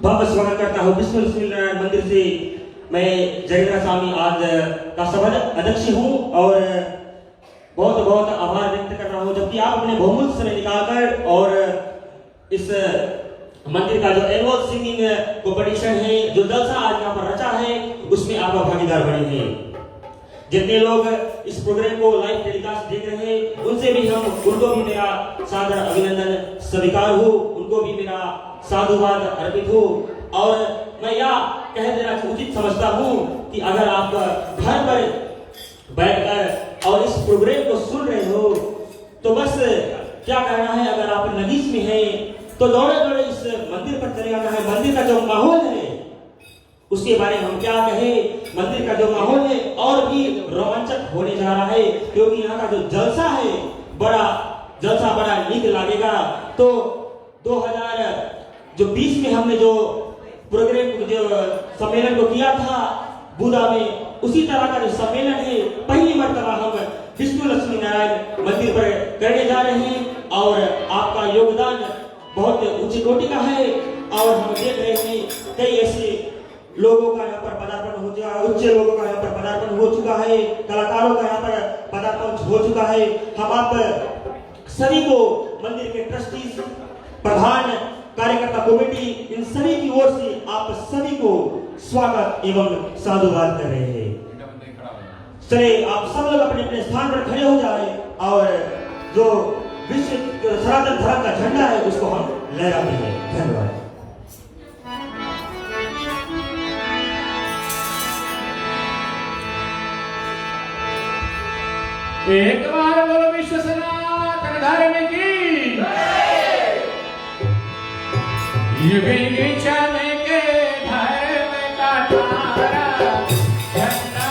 भव्य स्वागत करता हूँ बिस्मिल्लाह मंदिर से। मैं जयेंद्र स्वामी आज का सभा अध्यक्ष हूँ और बहुत बहुत आभार व्यक्त कर रहा हूँ, जबकि आप अपने बहुमूल्य समय निकालकर और इस मंदिर का जो एनुअल सिंगिंग कॉम्पिटिशन है, जो जलसा आज यहाँ पर रचा है, उसमें आप भागीदार बने हैं। जितने लोग इस प्रोग्राम को लाइव टेलीकास्ट देख रहे हैं, उनसे भी उनको भी मेरा सादर अभिनंदन स्वीकार हो, उनको भी मेरा साधुवाद अर्पित हो। और मैं यह कह देना उचित समझता हूँ कि अगर आप घर पर बैठकर और इस प्रोग्राम को सुन रहे हो तो बस क्या करना है, अगर आप नदीस में हैं तो दौड़े दौड़े इस मंदिर पर चले जाना है। मंदिर का जो माहौल है उसके बारे में हम क्या कहें, मंदिर का जो माहौल है और भी रोमांचक होने जा रहा है, क्योंकि यहाँ का जो जलसा है बड़ा नीक लगेगा। तो 2020 में हमने जो प्रोग्राम जो सम्मेलन को किया था बुदा में, उसी तरह का जो सम्मेलन है पहली मर्तबा हम विष्णु लक्ष्मी नारायण मंदिर पर करने जा रहे हैं और आपका योगदान बहुत उच्च कोटि का है। और हम देख रहे हैं कई ऐसे लोगों का यहाँ पर पदार्पण हो चुका है, उच्च लोगों का यहाँ पर पदार्पण हो चुका है, कलाकारों का यहाँ पर पदार्पण हो चुका है। हम आप सभी को मंदिर के ट्रस्टीज, प्रधान, कार्यकर्ता कमेटी, इन सभी की ओर से आप सभी को स्वागत एवं साधुवाद कर रहे हैं। चलिए आप सब लोग अपने अपने स्थान पर खड़े हो जाए और जो विश्व सनातन धर्म का झंडा है उसको हम लहराते हैं। धन्यवाद। एक बार बोलो विश्व सनातन धर्म की युग युग चमके धर्म का तारा, झंडा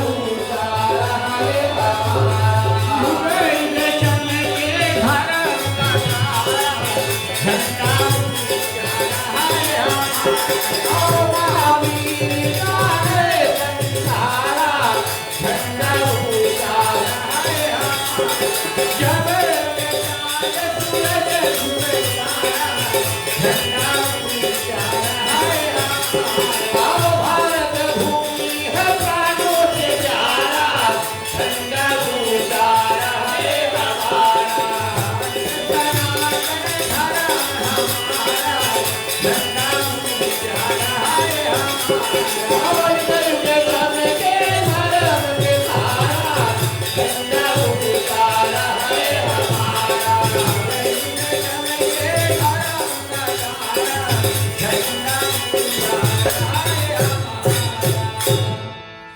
ऊंचा है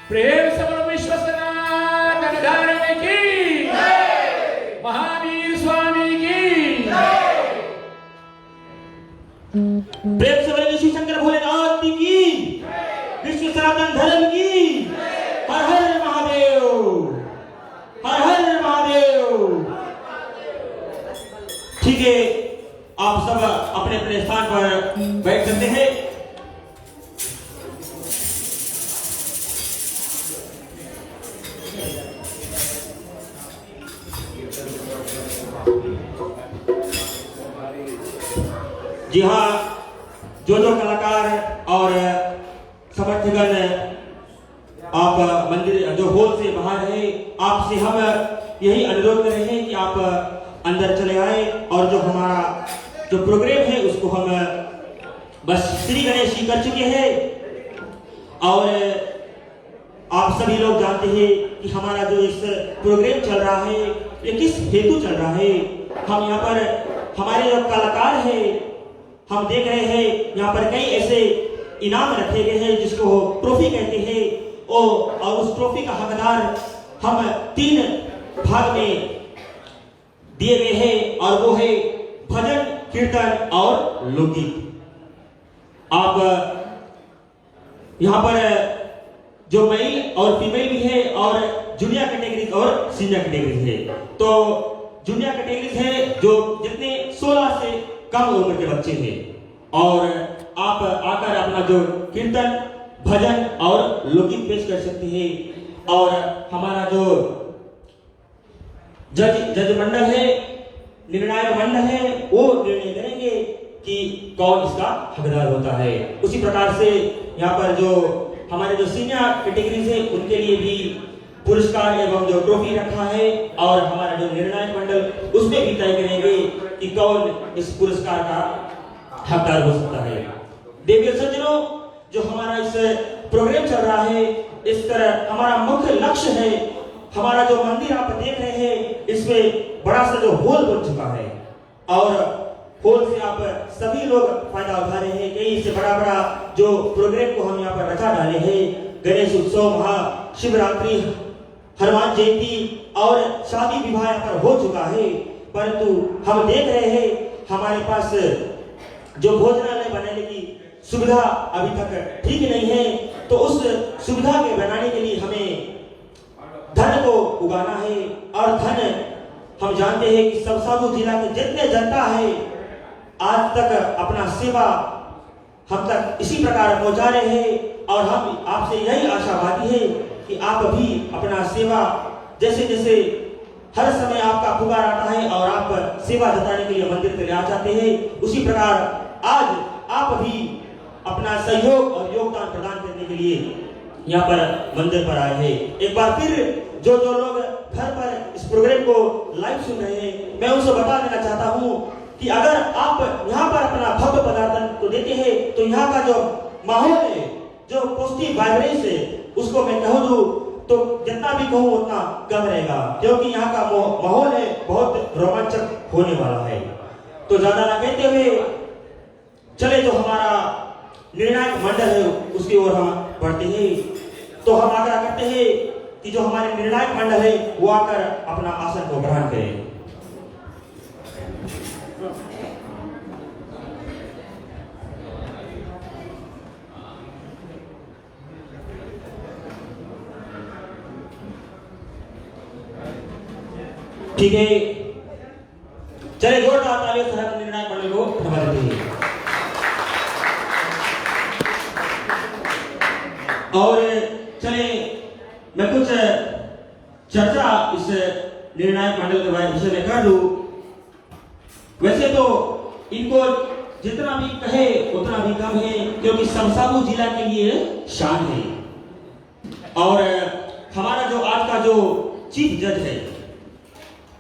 प्रेम से बोले श्री शंकर भोलेनाथ की, विश्व सनातन धर्म की। हर हर महादेव, हर हर महादेव। ठीक है, आप सब अपने अपने स्थान पर बैठ सकते हैं। जी हाँ, जो कलाकार और समर्थकगण आप मंदिर जो हॉल से बाहर है, आपसे हम यही अनुरोध कर रहे हैं कि आप अंदर चले आए और जो हमारा जो प्रोग्राम है उसको हम बस श्री गणेश जी कर चुके हैं। और आप सभी लोग जानते हैं कि हमारा जो इस प्रोग्राम चल रहा है ये किस हेतु चल रहा है। हम यहाँ पर हमारे जो कलाकार हैं, हम देख रहे हैं यहाँ पर कई ऐसे इनाम रखे गए हैं जिसको ट्रॉफी कहते हैं, और उस ट्रॉफी का हकदार हम 3 भाग में दिए गए हैं, और वो है भजन, कीर्तन और लोकगीत। आप यहाँ पर जो मेल और फीमेल भी है, और जूनियर कैटेगरी और सीनियर कैटेगरी है। तो जूनियर कैटेगरी है जो जितने 16 से कम उम्र के बच्चे हैं, और आप आकर अपना जो कीर्तन, भजन और लोकगीत पेश कर सकते हैं। और हमारा जो जज मंडल है, निर्णायक मंडल है, वो निर्णय करेंगे कि कौन इसका हकदार होता है। उसी प्रकार से यहाँ पर जो हमारे जो सीनियर कैटेगरीज है उनके लिए भी पुरस्कार एवं जो ट्रॉफी रखा है, और हमारा जो निर्णायक मंडल उसमें भी तय करेंगे कि कौन इस पुरस्कार का हकदार हो सकता है। देवी सज्जनों, जो हमारा इस प्रोग्राम चल रहा है, इस तरह हमारा मुख्य लक्ष्य है, हमारा जो मंदिर आप देख रहे हैं इसमें बड़ा सा जो हॉल बन चुका है, और हॉल से आप सभी लोग फायदा उठा रहे हैं। कई से बड़ा जो प्रोग्राम को हम यहाँ पर रखा डाले हैं, गणेश उत्सव, महाशिवरात्रि, हनुमान जयंती और शादी विवाह यहाँ पर हो चुका है, परंतु हम देख रहे हैं हमारे पास जो भोजनालय बनाने की सुविधा अभी तक ठीक नहीं है। तो उस सुविधा के बनाने के लिए हमें धन को उगाना है, और धन हम जानते हैं कि सबसाबू जिला के जितने जनता है आज तक अपना सेवा हम तक इसी प्रकार पहुंचा रहे हैं, और हम आपसे यही आशावादी है कि आप भी अपना सेवा जैसे जैसे हर समय आपका पुकार आता है और आप सेवा जताने के लिए मंदिर के लिए आ जाते हैं, उसी प्रकार आज आप भी अपना सहयोग और योगदान प्रदान करने के लिए यहाँ पर मंदिर पर आए हैं। एक बार फिर जो लोग घर पर इस प्रोग्राम को लाइव सुन रहे हैं, मैं उनसे बता देना चाहता हूँ कि अगर आप यहाँ पर अपना भव्य पदार्पण को देते हैं तो यहाँ का जो माहौल है, जो पॉजिटिव वाइब्रेशन है, उसको मैं कह दूं तो जितना भी कहूँ उतना कम रहेगा, क्योंकि यहाँ का माहौल है बहुत रोमांचक होने वाला है। तो ज्यादा ना कहते हुए चले जो हमारा निर्णायक मंडल है उसकी ओर हम बढ़ते हैं। तो हम आग्रह करते हैं कि जो हमारे निर्णायक मंडल है वो आकर अपना आसन को ग्रहण करें। ठीक है, चले जोरदार तालियों से हम निर्णायक मंडल को धन्यवाद देते हैं। और चले मैं कुछ चर्चा इस निर्णायक मंडल के विषय में कर लूं। वैसे तो इनको जितना भी कहे उतना भी कम है, क्योंकि सबसाबू जिला के लिए शान है। और हमारा जो आज का जो चीफ जज है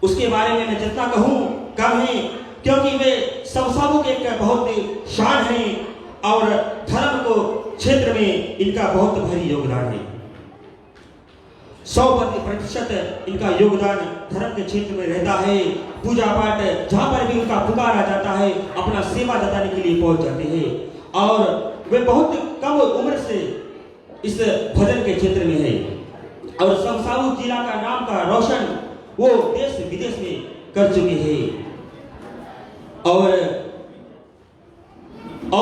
उसके बारे में मैं जितना कहूं कम है, क्योंकि वे सबसाबू के एक बहुत शान है और धर्म को क्षेत्र में इनका बहुत भारी योगदान है। 100% इनका योगदान धर्म के क्षेत्र में रहता है। पूजा पाठ जहां पर भी उनका पुकार आ जाता है अपना सेवा जताने के लिए पहुंच जाते हैं, और वे बहुत कम उम्र से इस भजन के क्षेत्र में है, और सबसाबू जिला का नाम का रोशन वो देश विदेश में कर चुके हैं। और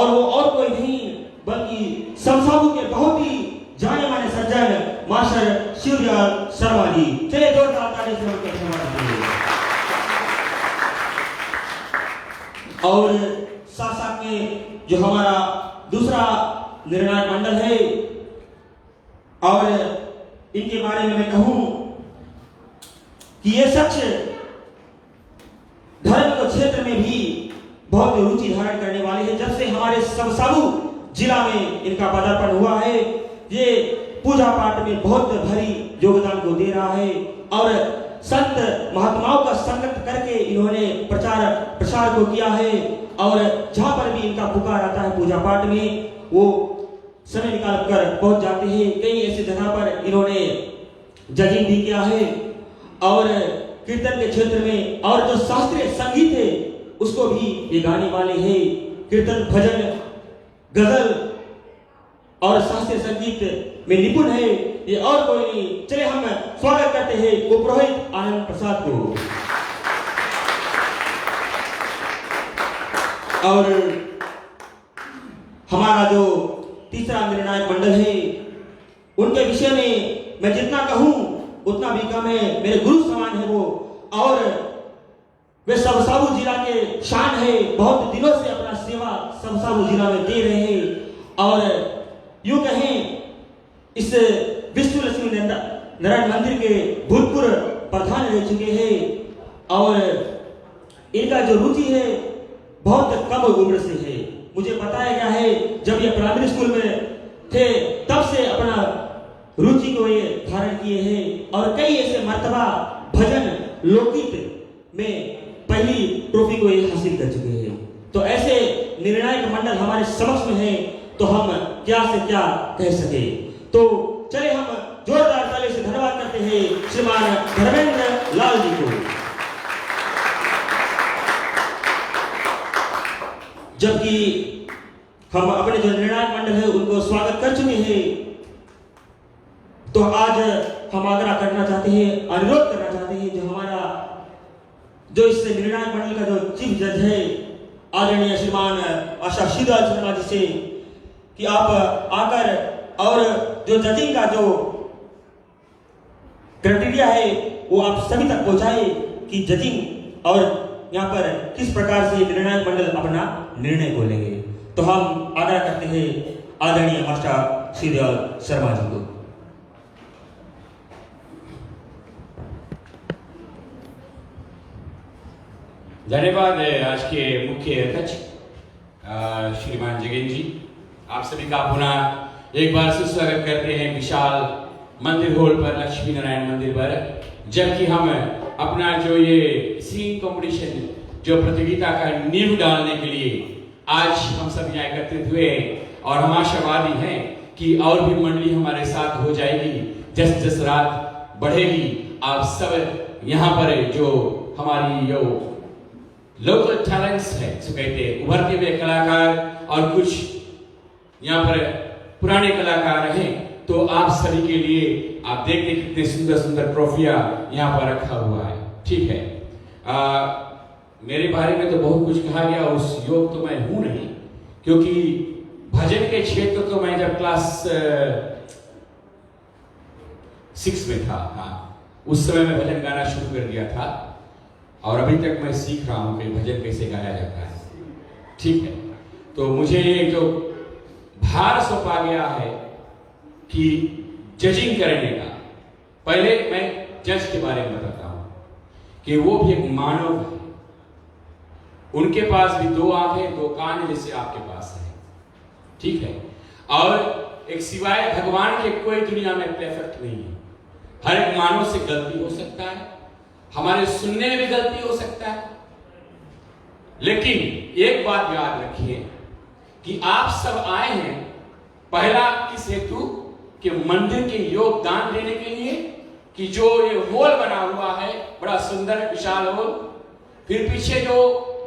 वो और कोई नहीं बल्कि सबसाबू के बहुत ही जाने माने सज्जन मास्टर शिवलाल शर्मा जी। चलिए जोरदार ताली से उनका सम्मान करें। और साथ साथ में जो हमारा दूसरा निर्णायक मंडल है, और इनके बारे में मैं कहूं कि ये शख्स धर्म के क्षेत्र में भी बहुत रुचि धारण करने वाले हैं। जब से हमारे हमारे सबसाबू जिला में इनका पदार्पण हुआ है। ये पूजा पाठ में बहुत भारी योगदान को दे रहा है और संत महात्माओं का संगत करके इन्होंने प्रसार को किया है और जहां पर भी इनका पुकार आता है पूजा पाठ में वो समय निकाल कर पहुंच जाते हैं। कई ऐसी जगह पर इन्होंने जजिंग भी किया है और कीर्तन के क्षेत्र में और जो शास्त्रीय संगीत है उसको भी ये गाने वाले हैं। कीर्तन भजन गजल और शास्त्रीय संगीत में निपुण है ये और कोई नहीं। चलिए हम स्वागत करते हैं पुरोहित आनंद प्रसाद को। और हमारा जो तीसरा निर्णायक मंडल है उनके विषय में मैं जितना कहूं उतना भी कम है। मेरे गुरु समान है वो और वे सबसाबू जिला के शान है। बहुत दिनों से अपना सेवा सबसाबू जिला में दे रहे हैं और यूं कहें इस विष्णु लक्ष्मी नारायण मंदिर के भूतपूर्व प्रधान रह चुके हैं और इनका जो रुचि है बहुत कम उम्र से है। मुझे बताया गया है जब ये प्राइमरी स्कूल में थे तब से अपना रुचि को ये धारण किए हैं और कई ऐसे मर्तबा भजन लोकगीत में पहली ट्रॉफी को ये हासिल कर चुके हैं। तो ऐसे निर्णायक मंडल हमारे समक्ष में है तो हम क्या से क्या कह सके। तो चले हम जोरदार ताली से धन्यवाद करते हैं श्रीमान धर्मेंद्र लाल जी को। जबकि हम अपने जो निर्णायक मंडल है उनको स्वागत कर चुके हैं तो आज हम आग्रह करना चाहते हैं अनुरोध करना चाहते हैं जो हमारा जो इस निर्णायक मंडल का जो चीफ जज है आदरणीय श्रीमान आशा शीतल शर्मा जी से कि आप आकर और जो जजिंग का जो क्राइटेरिया है वो आप सभी तक पहुंचाए कि जजिंग और यहाँ पर किस प्रकार से निर्णायक मंडल अपना निर्णय को लेंगे। तो हम आग्रह करते हैं आदरणीय आशा शीतल शर्मा जी को। धन्यवाद आज के मुख्य अध्यक्ष श्रीमान जगन जी। आप सभी का पुनः एक बार से स्वागत करते हैं विशाल मंदिर हॉल पर लक्ष्मी नारायण मंदिर पर। जबकि हम अपना जो ये सिंगिंग कंपटीशन जो प्रतियोगिता का नींव डालने के लिए आज हम सब यहाँ एकत्रित हुए और हम आशावादी हैं कि और भी मंडली हमारे साथ हो जाएगी। जस जस रात बढ़ेगी आप सब यहाँ पर जो हमारी जो लोकल टैलेंट्स है जो कहते हैं उभरते हुए कलाकार और कुछ यहाँ पर पुराने कलाकार हैं तो आप सभी के लिए आप देखते कितने सुंदर सुंदर ट्रॉफियां यहाँ पर रखा हुआ है। ठीक है, मेरे बारे में तो बहुत कुछ कहा गया, उस योग तो मैं हूं नहीं क्योंकि भजन के क्षेत्र तो मैं जब क्लास 6 में था, हाँ उस समय मैं भजन गाना शुरू कर दिया था और अभी तक मैं सीख रहा हूं कि भजन कैसे गाया जाता है। ठीक है, तो मुझे ये जो भार सौंपा गया है कि जजिंग करने का, पहले मैं जज के बारे में बताता हूं कि वो भी एक मानव है। उनके पास भी 2 आंखें 2 कान जैसे आपके पास है। ठीक है, और एक सिवाय भगवान के कोई दुनिया में परफेक्ट नहीं है। हर एक मानव से गलती हो सकता है, हमारे सुनने में भी गलती हो सकता है, लेकिन एक बात याद रखिए कि आप सब आए हैं पहला किस हेतु कि मंदिर के योगदान देने के लिए कि जो ये हॉल बना हुआ है बड़ा सुंदर विशाल हॉल, फिर पीछे जो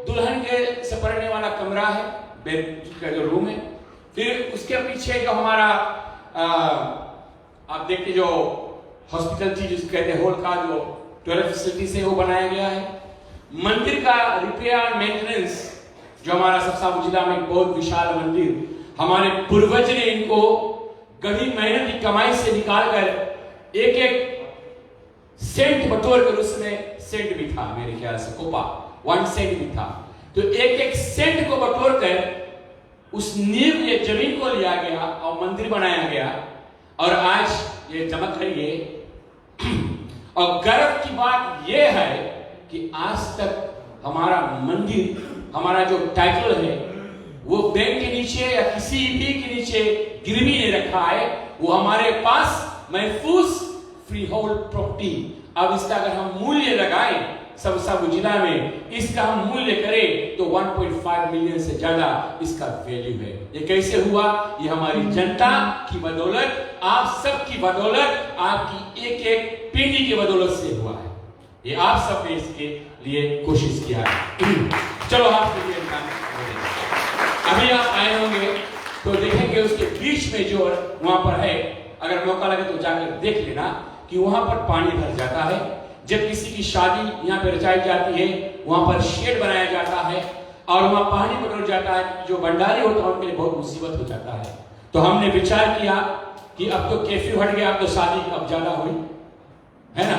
दुल्हन के सपरने वाला कमरा है, बेड का जो रूम है, फिर उसके पीछे जो हमारा आप देखते जो हॉस्पिटल थी जिसको कहते हैं हॉल का जो टॉयलेट फैसिलिटी से वो बनाया गया है। मंदिर का रिपेयर मेंटेनेंस जो हमारा सबसाबू जिला में बहुत विशाल मंदिर, हमारे पूर्वज ने इनको गहरी मेहनत की कमाई से निकालकर एक एक सेंट बटोर कर, उसमें सेंट भी था मेरे ख्याल से कोपा 1 सेंट भी था, तो एक एक सेंट को बटोर कर उस नींव ये जमीन को लिया गया और मंदिर बनाया गया और आज ये चमक रही है। और गर्व की बात यह है कि आज तक हमारा मंदिर, हमारा जो टाइटल है वो बैंक के नीचे या किसी भी के नीचे गिरवी नहीं रखा है। वो हमारे पास महफूज फ्री होल्ड प्रॉपर्टी। अब इसका अगर हम मूल्य लगाएं सब जिला में, इसका हम मूल्य करें तो 1.5 मिलियन से ज्यादा इसका वैल्यू है। ये कैसे हुआ? ये हमारी जनता की बदौलत, आप सब की बदौलत, आपकी एक एक पीढ़ी की बदौलत से हुआ है। ये आप सब ने इसके लिए कोशिश किया है। चलो आपके लिए अभी आप आए होंगे तो देखेंगे उसके बीच में जो वहां पर है, अगर मौका लगे तो जाकर देख लेना कि वहां पर पानी भर जाता है। जब किसी की शादी यहाँ पे रचाई जाती है, वहां पर शेड बनाया जाता है और वहां पानी बदल जाता है। जो भंडारी होता है उनके लिए बहुत मुसीबत हो जाता है। तो हमने विचार किया कि अब तो कर्फ्यू हट गया, अब तो शादी अब ज्यादा हुई है ना,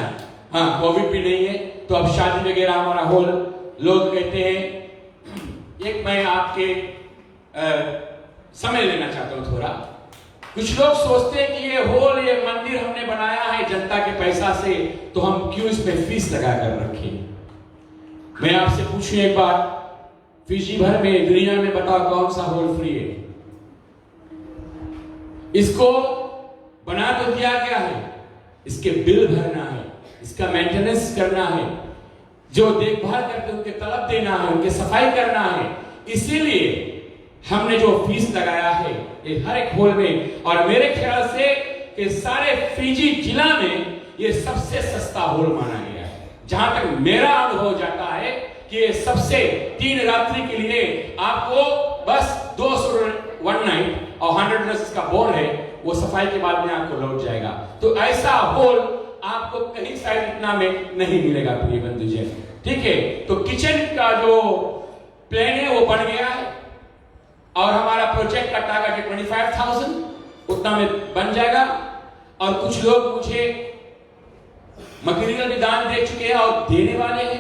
हाँ कोविड भी नहीं है, तो अब शादी वगैरह हमारा हॉल। लोग कहते हैं, एक मैं आपके समय लेना चाहता हूं थोड़ा। कुछ लोग सोचते हैं कि ये हॉल, ये मंदिर हमने बनाया है जनता के पैसा से, तो हम क्यों इसमें फीस लगा कर रखें। मैं आपसे पूछूं एक बात, फिजी भर में दुनिया में बताओ कौन सा हॉल फ्री है? इसको बना तो दिया गया है, इसके बिल भरना है, इसका मेंटेनेंस करना है, जो देखभाल करते हैं उनके तलब देना है, उनके सफाई करना है। इसीलिए हमने जो फीस लगाया है ये हर एक हॉल में, और मेरे ख्याल से कि सारे फिजी जिला में ये सबसे सस्ता हॉल माना गया है। जहां तक मेरा अनुभव जाता है कि ये सबसे 3 रात्रि के लिए आपको बस 200 1 नाइट और 100 इसका बोर्ड है, वो सफाई के बाद में आपको लौट जाएगा। तो ऐसा हॉल आपको कहीं शायद इतना में नहीं मिलेगा प्रिय बंधुजन, ठीक है। तो किचन का जो प्लान है वो बन गया है और हमारा प्रोजेक्ट का टारगेट है 25,000, उतना में बन जाएगा। और कुछ लोग मुझे मटेरियल भी दान दे चुके हैं और देने वाले हैं।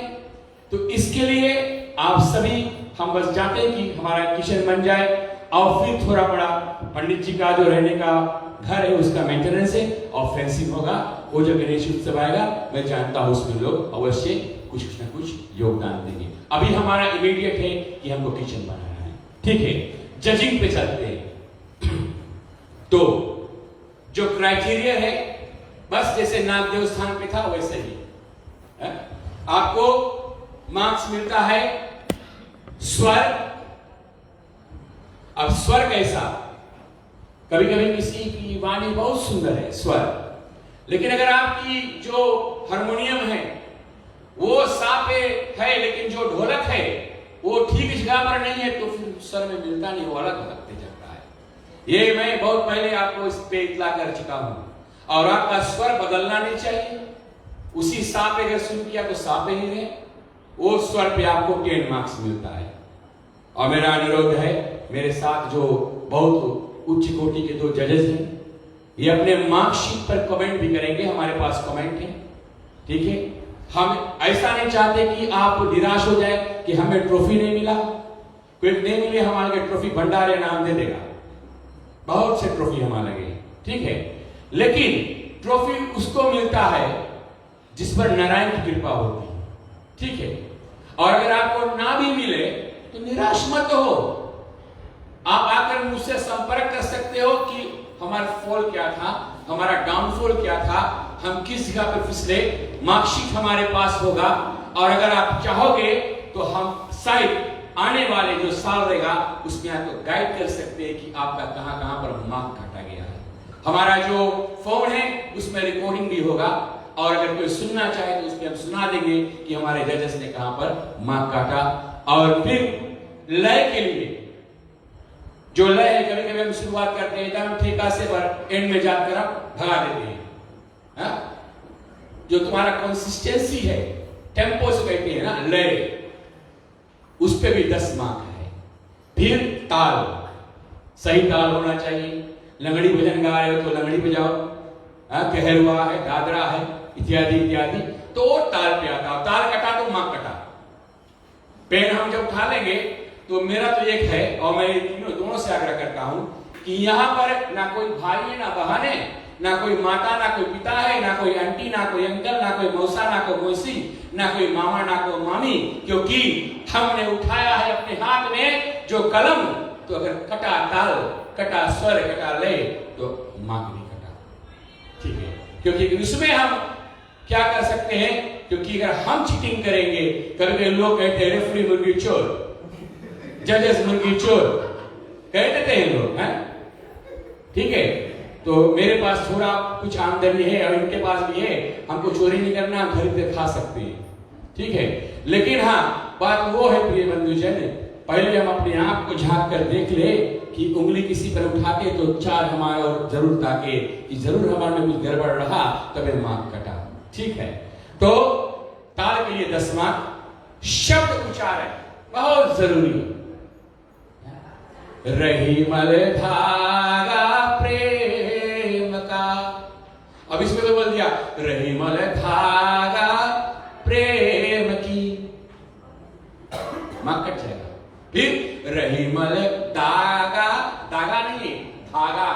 तो इसके लिए आप सभी, हम बस चाहते हैं कि हमारा किचन बन जाए और फिर थोड़ा बड़ा पंडित जी का जो रहने का घर है उसका मेंटेनेंस है और फेंसिंग होगा। वो जो गणेश उत्सव आएगा मैं जानता हूं उसमें लोग अवश्य कुछ ना कुछ योगदान देंगे। अभी हमारा इमीडिएट है कि हमको किचन बनाना है, ठीक है। जजिंग पे चलते हैं। तो जो क्राइटेरिया है बस जैसे नाग देवस्थान पे था वैसे ही है? आपको मार्क्स मिलता है स्वर। अब स्वर कैसा? कभी कभी किसी की वाणी बहुत सुंदर है स्वर, लेकिन अगर आपकी जो हारमोनियम है वो सापे है लेकिन जो ढोलक है वो ठीक जगह पर नहीं है तो फिर स्वर में मिलता नहीं, वो अलग लगते जाता है। ये मैं बहुत पहले आपको इस पे इतला कर चुका हूं। और आपका स्वर बदलना नहीं चाहिए, उसी सा पे अगर सुन किया तो सा पे ही रहे, वो स्वर पे आपको 10 मार्क्स मिलता है। और मेरा अनुरोध है, मेरे साथ जो बहुत उच्च कोटि के 2 जजेस हैं, ये अपने मार्कशीट पर कमेंट भी करेंगे, हमारे पास कमेंट है, ठीक है। हम ऐसा नहीं चाहते कि आप निराश हो जाए कि हमें ट्रॉफी नहीं मिला, कोई नहीं मिले हमारे ट्रॉफी भंडार नाम दे देगा, बहुत से ट्रॉफी हमारे लगे, ठीक है। लेकिन ट्रॉफी उसको मिलता है जिस पर नारायण की कृपा होती है, ठीक है। और अगर आपको ना भी मिले तो निराश मत हो, आप आकर मुझसे संपर्क कर सकते हो कि हमारा फॉल क्या था, हमारा डाउनफॉल क्या था, हम किस जगह पर फिसले, मार्कशीट हमारे पास होगा। और अगर आप चाहोगे तो हम शायद आने वाले जो साल रहेगा उसमें आपको गाइड कर सकते हैं कि आपका कहां कहां पर मार्क काटा गया है। हमारा जो फोन है उसमें रिकॉर्डिंग भी होगा, और अगर कोई सुनना चाहे तो उसमें हम सुना देंगे कि हमारे जजेस ने कहां पर मार्क काटा। और फिर लय के लिए जो लय है, कभी कभी हम शुरुआत करते हैं एकदम ठेका से पर एंड में जाकर आप भगा देते हैं, हा? जो तुम्हारा कंसिस्टेंसी है, टेम्पो से कहते हैं ना लय, उस पे भी 10 मार्क है। फिर ताल, सही ताल होना चाहिए। लंगड़ी भजन गा रहे हो तो लंगड़ी बजाओ, कहरवा है, दादरा है, इत्यादि इत्यादि, तो वो ताल पे आता। ताल कटा तो मार्क कटा। पेन हम जब उठा लेंगे तो मेरा तो एक है, और मैं दोनों से आग्रह करता हूं कि यहां पर ना कोई भाई है ना बहन है, ना कोई माता ना कोई पिता है, ना कोई आंटी ना कोई अंकल, ना कोई मौसा ना कोई मौसी, ना कोई मामा ना कोई मामी, क्योंकि हमने उठाया है अपने हाथ में जो कलम तो अगर कटा ताल, कटा स्वर, कटा लय, तो मार्क नहीं कटा। ठीक है, क्योंकि इसमें हम क्या कर सकते हैं, क्योंकि अगर हम चीटिंग करेंगे, कभी लोग कहते हैं रेफरी मुर्गी चोर, जजेस मुर्गी चोर कह देते हैं लोग, हैं? ठीक है, तो मेरे पास थोड़ा कुछ आमदनी है और इनके पास भी है, हमको चोरी नहीं करना, हम खरीद के खा सकते हैं। ठीक है, लेकिन हाँ बात वो है प्रिय बंधुजन, पहले हम अपने आप को झांक कर देख ले कि उंगली किसी पर उठा के तो चार हमारे और जरूर ताके कि जरूर हमारे में कुछ गड़बड़ रहा, तब मार्क कटा। ठीक है, तो ताल के लिए 10 मार्क। शब्द उच्चारण बहुत जरूरी है। रहीमल धागा प्रेम का, अब इसमें तो बोल दिया रहीमल धागा प्रेम की, मार्क कट जाएगा। फिर रहीमल धागा, धागा नहीं है धागा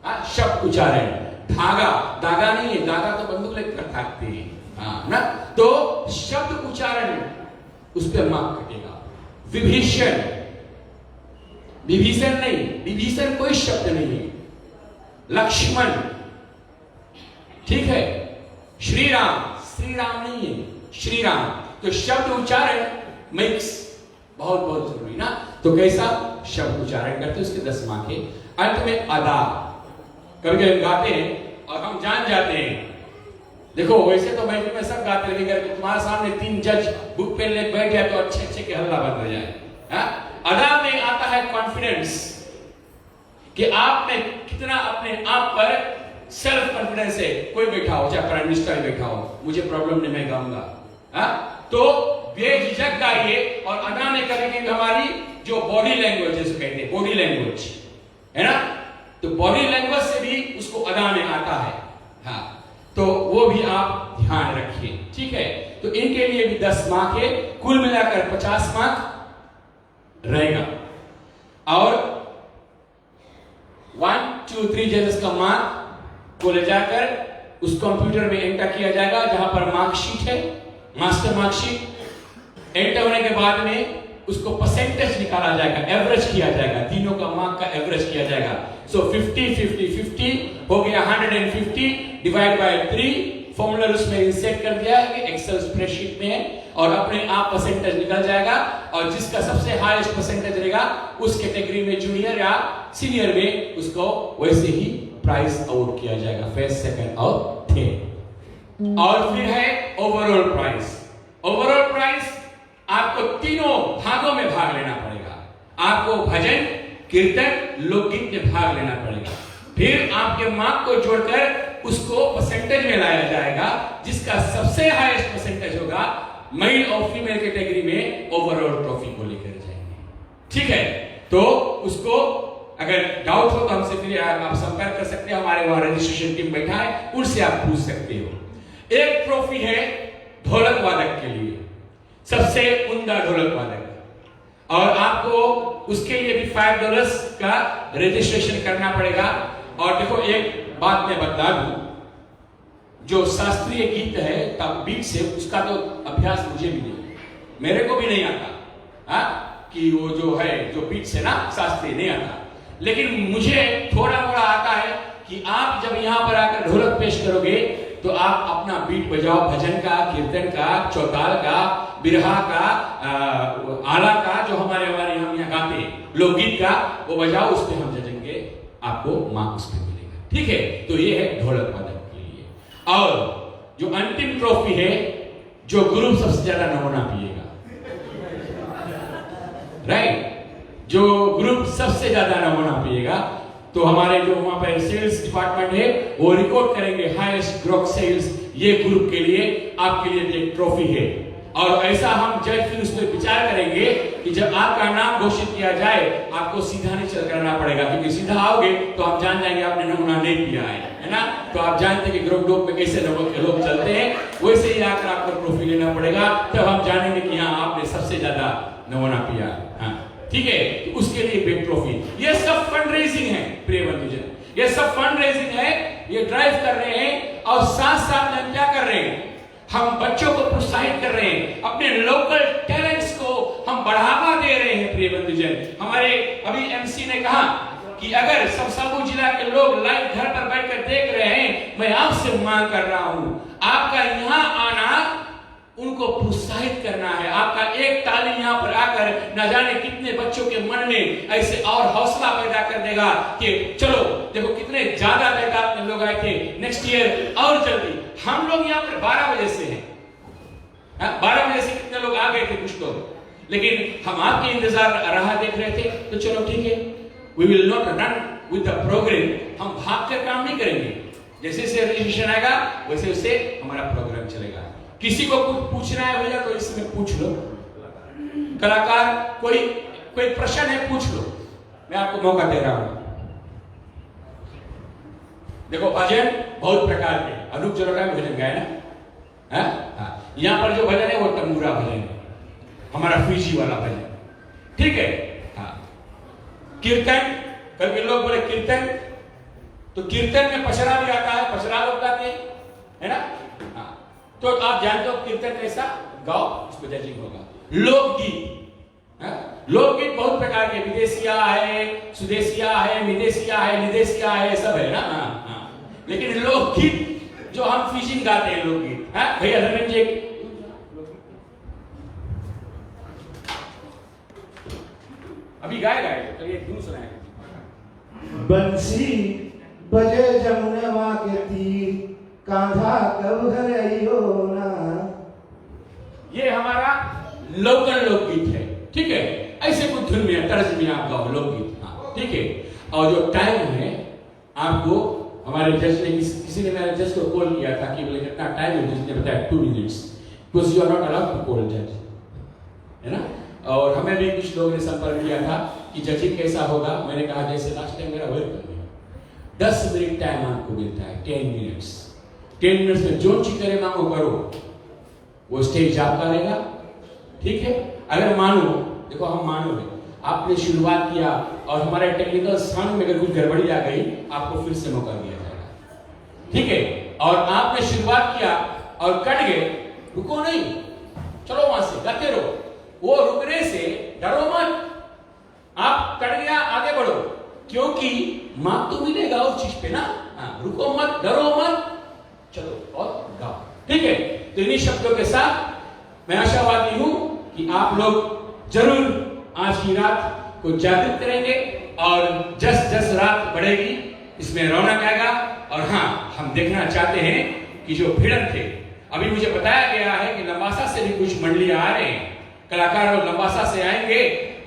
है, शब्द उच्चारण धागा, धागा नहीं है, धागा तो बंदूक लेकर थाकते हैं, हाँ ना, तो शब्द उच्चारण उस पर मार्क कटेगा। विभीषण, विभीषण नहीं, विभीषण कोई शब्द नहीं है। लक्ष्मण, ठीक है। श्री राम, श्री राम नहीं है, श्री राम। तो शब्द उच्चारण मिक्स बहुत बहुत जरूरी ना। तो कैसा शब्द उच्चारण करते उसके 10 मार्क है। अंत में अदा, कभी कभी गाते हैं और हम जान जाते हैं, देखो वैसे तो महफिल में सब गाते लेकिन तुम्हारे सामने 3 जज बुक पेन ले बैठ जाए तो अच्छे अच्छे के हल्ला बंद हो जाए। अदा में आता है कॉन्फिडेंस, कि आपने कितना अपने आप पर सेल्फ कॉन्फिडेंस है। कोई बैठा हो, चाहे प्राइम मिनिस्टर बैठा हो, मुझे प्रॉब्लम नहीं, मैं गाऊंगा, तो बेझिझक गाइए। और अदा में करेंगे हमारी जो बॉडी लैंग्वेज जिसे कहते हैं, बॉडी लैंग्वेज है ना, तो बॉडी लैंग्वेज से भी उसको अदा में आता है। हाँ, तो वो भी आप ध्यान रखिए। ठीक है, तो इनके लिए भी 10 मार्क है, कुल मिलाकर 50 मार्क रहेगा। और 1, 2, 3 जजेस का मार्क को ले जाकर उस कंप्यूटर में एंटर किया जाएगा जहां पर मार्कशीट है, मास्टर मार्कशीट। एंटर होने के बाद में उसको परसेंटेज निकाला जाएगा, एवरेज किया जाएगा, तीनों का मार्क का एवरेज किया जाएगा। सो 50 50 50 हो गया 150 डिवाइड बाय 3। फॉर्मूला उसमें इंसर्ट कर दिया है, एक्सेल स्प्रेडशीट में है, और अपने आप परसेंटेज निकल जाएगा। और जिसका सबसे हाईएस्ट परसेंटेज रहेगा उस कैटेगरी में, जूनियर या सीनियर में, उसको वैसे ही प्राइज अवार्ड किया जाएगा, फर्स्ट, सेकंड और थर्ड। और फिर है ओवरऑल प्राइज। ओवरऑल प्राइज आपको तीनों भागों में भाग लेना पड़ेगा। आपको भजन, कीर्तन, लोकगीत में भाग लेना पड़ेगा। फिर आपके मार्क को जोड़कर उसको परसेंटेज में लाया जाएगा। जिसका सबसे हाईएस्ट परसेंटेज होगा, मेल और फीमेल कैटेगरी में ओवरऑल ट्रॉफी को लेकर जाएंगे। ठीक है, तो उसको अगर डाउट हो तो हमसे फिर आप संपर्क कर सकते हैं, हमारे वहां रजिस्ट्रेशन टीम बैठा है, उनसे आप पूछ सकते हो। एक ट्रॉफी है ढोलक वादक के लिए, सबसे उम्दा ढोलक वादक, और आपको उसके लिए भी $5 का रजिस्ट्रेशन करना पड़ेगा। और देखो एक बात मैं बता दूं, जो शास्त्रीय गीत है तब बीट से, उसका तो अभ्यास मुझे भी नहीं, मेरे को भी नहीं आता, कि वो जो है जो बीट से ना शास्त्रीय नहीं आता। लेकिन मुझे थोड़ा मोड़ा आता है कि आप जब यहां पर आकर ढोलक पेश करोगे तो आप अपना बीट बजाओ, भजन का, कीर्तन का, चौताल का, बिरहा का, आला का, जो हमारे हम यहाँ गाते हैं, लोकगीत का, वो बजाओ, उस पर हम जजेंगे, आपको मार्क उस पर मिलेगा। ठीक है, तो ये है ढोलक वादक के लिए। और जो अंतिम ट्रॉफी है, जो ग्रुप सबसे ज्यादा नमूना पिएगा, राइट, जो ग्रुप सबसे ज्यादा नमूना पिएगा, तो हमारे जो वहां पर सेल्स डिपार्टमेंट है वो रिकॉर्ड करेंगे हाईएस्ट ग्रॉस सेल्स, ये ग्रुप के लिए, आपके लिए एक ट्रॉफी है। और ऐसा हम जज फिर उस पर विचार करेंगे कि जब आपका नाम घोषित किया जाए, आपको सीधा नहीं चल करना पड़ेगा, क्योंकि सीधा आओगे तो हम जान जाएंगे आपने नमूना नहीं पिया है ना। तो आप जानते हैं कि ग्रुप डोप में कैसे लोग चलते हैं, वैसे ही आकर आपको ट्रॉफी लेना पड़ेगा, तब हम जानेंगे कि हाँ आपने सबसे ज्यादा नमूना पिया। हाँ, ठीक है, तो उसके लिए बिग ट्रॉफी। ये सब फंड रेजिंग है प्रिय बंधुजन, ये सब फंड रेजिंग है, ये ड्राइव कर रहे हैं। और साथ साथ में क्या कर रहे हैं, हम बच्चों को प्रोत्साहित कर रहे हैं, अपने लोकल टैलेंट्स को हम हम बढ़ावा दे रहे हैं प्रिय बंधुजन। हमारे अभी एमसी ने कहा कि अगर सबसाबू जिला के लोग लाइव घर पर बैठकर देख रहे हैं, मैं आपसे मांग कर रहा हूं, आपका यहाँ आना उनको प्रोत्साहित करना है। आपका एक ताली यहाँ पर आकर न जाने कितने बच्चों के मन में ऐसे और हौसला पैदा कर देगा कि चलो देखो कितने ज्यादा तादाद में लोग आए थे, नेक्स्ट ईयर और जल्दी। हम लोग यहाँ पर 12 बजे से हैं, 12 बजे से कितने लोग आ गए थे कुछ लोग, लेकिन हम आपके इंतजार राह देख रहे थे। तो चलो ठीक है, we will not run with the program, हम भाग कर काम नहीं करेंगे। जैसे जैसे रजिस्ट्रेशन आएगा वैसे वैसे हमारा प्रोग्राम चलेगा। किसी को कुछ पूछना है भैया तो इसमें पूछ लो, कलाकार कोई प्रश्न है पूछ लो, मैं आपको मौका दे रहा हूं। देखो भजन बहुत प्रकार के, अनूप जलोटा में भजन गाया ना, यहाँ पर जो भजन है वो तंबूरा भजन है, हमारा फीजी वाला भजन, ठीक है। कीर्तन, कभी लोग बोले कीर्तन, तो कीर्तन में पचरा भी आता है, पचरा लोग गाते हैं, है ना। तो आप जानते हो कीर्तन कैसा गाओ, इस पर जजिंग होगा। लोकगीत, लोकगीत बहुत प्रकार के, विदेशिया है, सुदेशिया है, विदेशिया है, निदेशिया है, सब है ना। लेकिन लोकगीत जो हम फिजिंग गाते हैं, लोकगीत भैया धर्मेंद्र जी अभी गाए तो ये क्यों सुनाए। बंसी बजे जमुनवा के तीर, कांधा कब घर आइयो ना। ये हमारा लोकल लोकगीत है, ठीक है। ऐसे कुछ धुन में तर्ज में आप गाओ लोकगीत, ठीक है। और जो टाइम है आपको, हमारे जज ने किसी ने मेरे जज को कॉल किया था कि बोले कितना टाइम है, जिसने बताया 2 minutes, because you are not allowed to call जज, है ना। और हमें भी कुछ लोगों ने संपर्क किया था कि जजिंग कैसा होगा। मैंने कहा जैसे लास्ट टाइम मेरा वही कर 10 मिनट टाइम आपको मिलता है, 10 मिनट्स। 10 मिनट्स में जो चीज करे मांगो करो, वो स्टेज आपका रहेगा, ठीक है। अगर मानो, देखो हम मानो है, आपने शुरुआत किया और हमारे टेक्निकल साउंड में अगर कुछ गड़बड़ी आ गई, आपको फिर से मौका दिया जाएगा, ठीक है। और आपने शुरुआत किया और कट गए, रुको नहीं, चलो वहां से गाते रहो। वो रुकने से डरो मत, आप कट गया आगे बढ़ो, क्योंकि मार्क तो मिलेगा उस चीज पे ना। रुको मत, डरो मत, चलो और गाओ, ठीक है। तो इन्हीं शब्दों के साथ मैं आशावादी हूं कि आप लोग जरूर आज की रात को जागृत करेंगे और जस रात बढ़ेगी इसमें रौनक आएगा। और हाँ, हम देखना चाहते हैं कि जो भिड़न थे, अभी मुझे बताया गया है कि लंबासा से भी कुछ मंडलियां आ रहे हैं, कलाकार लोग लंबासा से आएंगे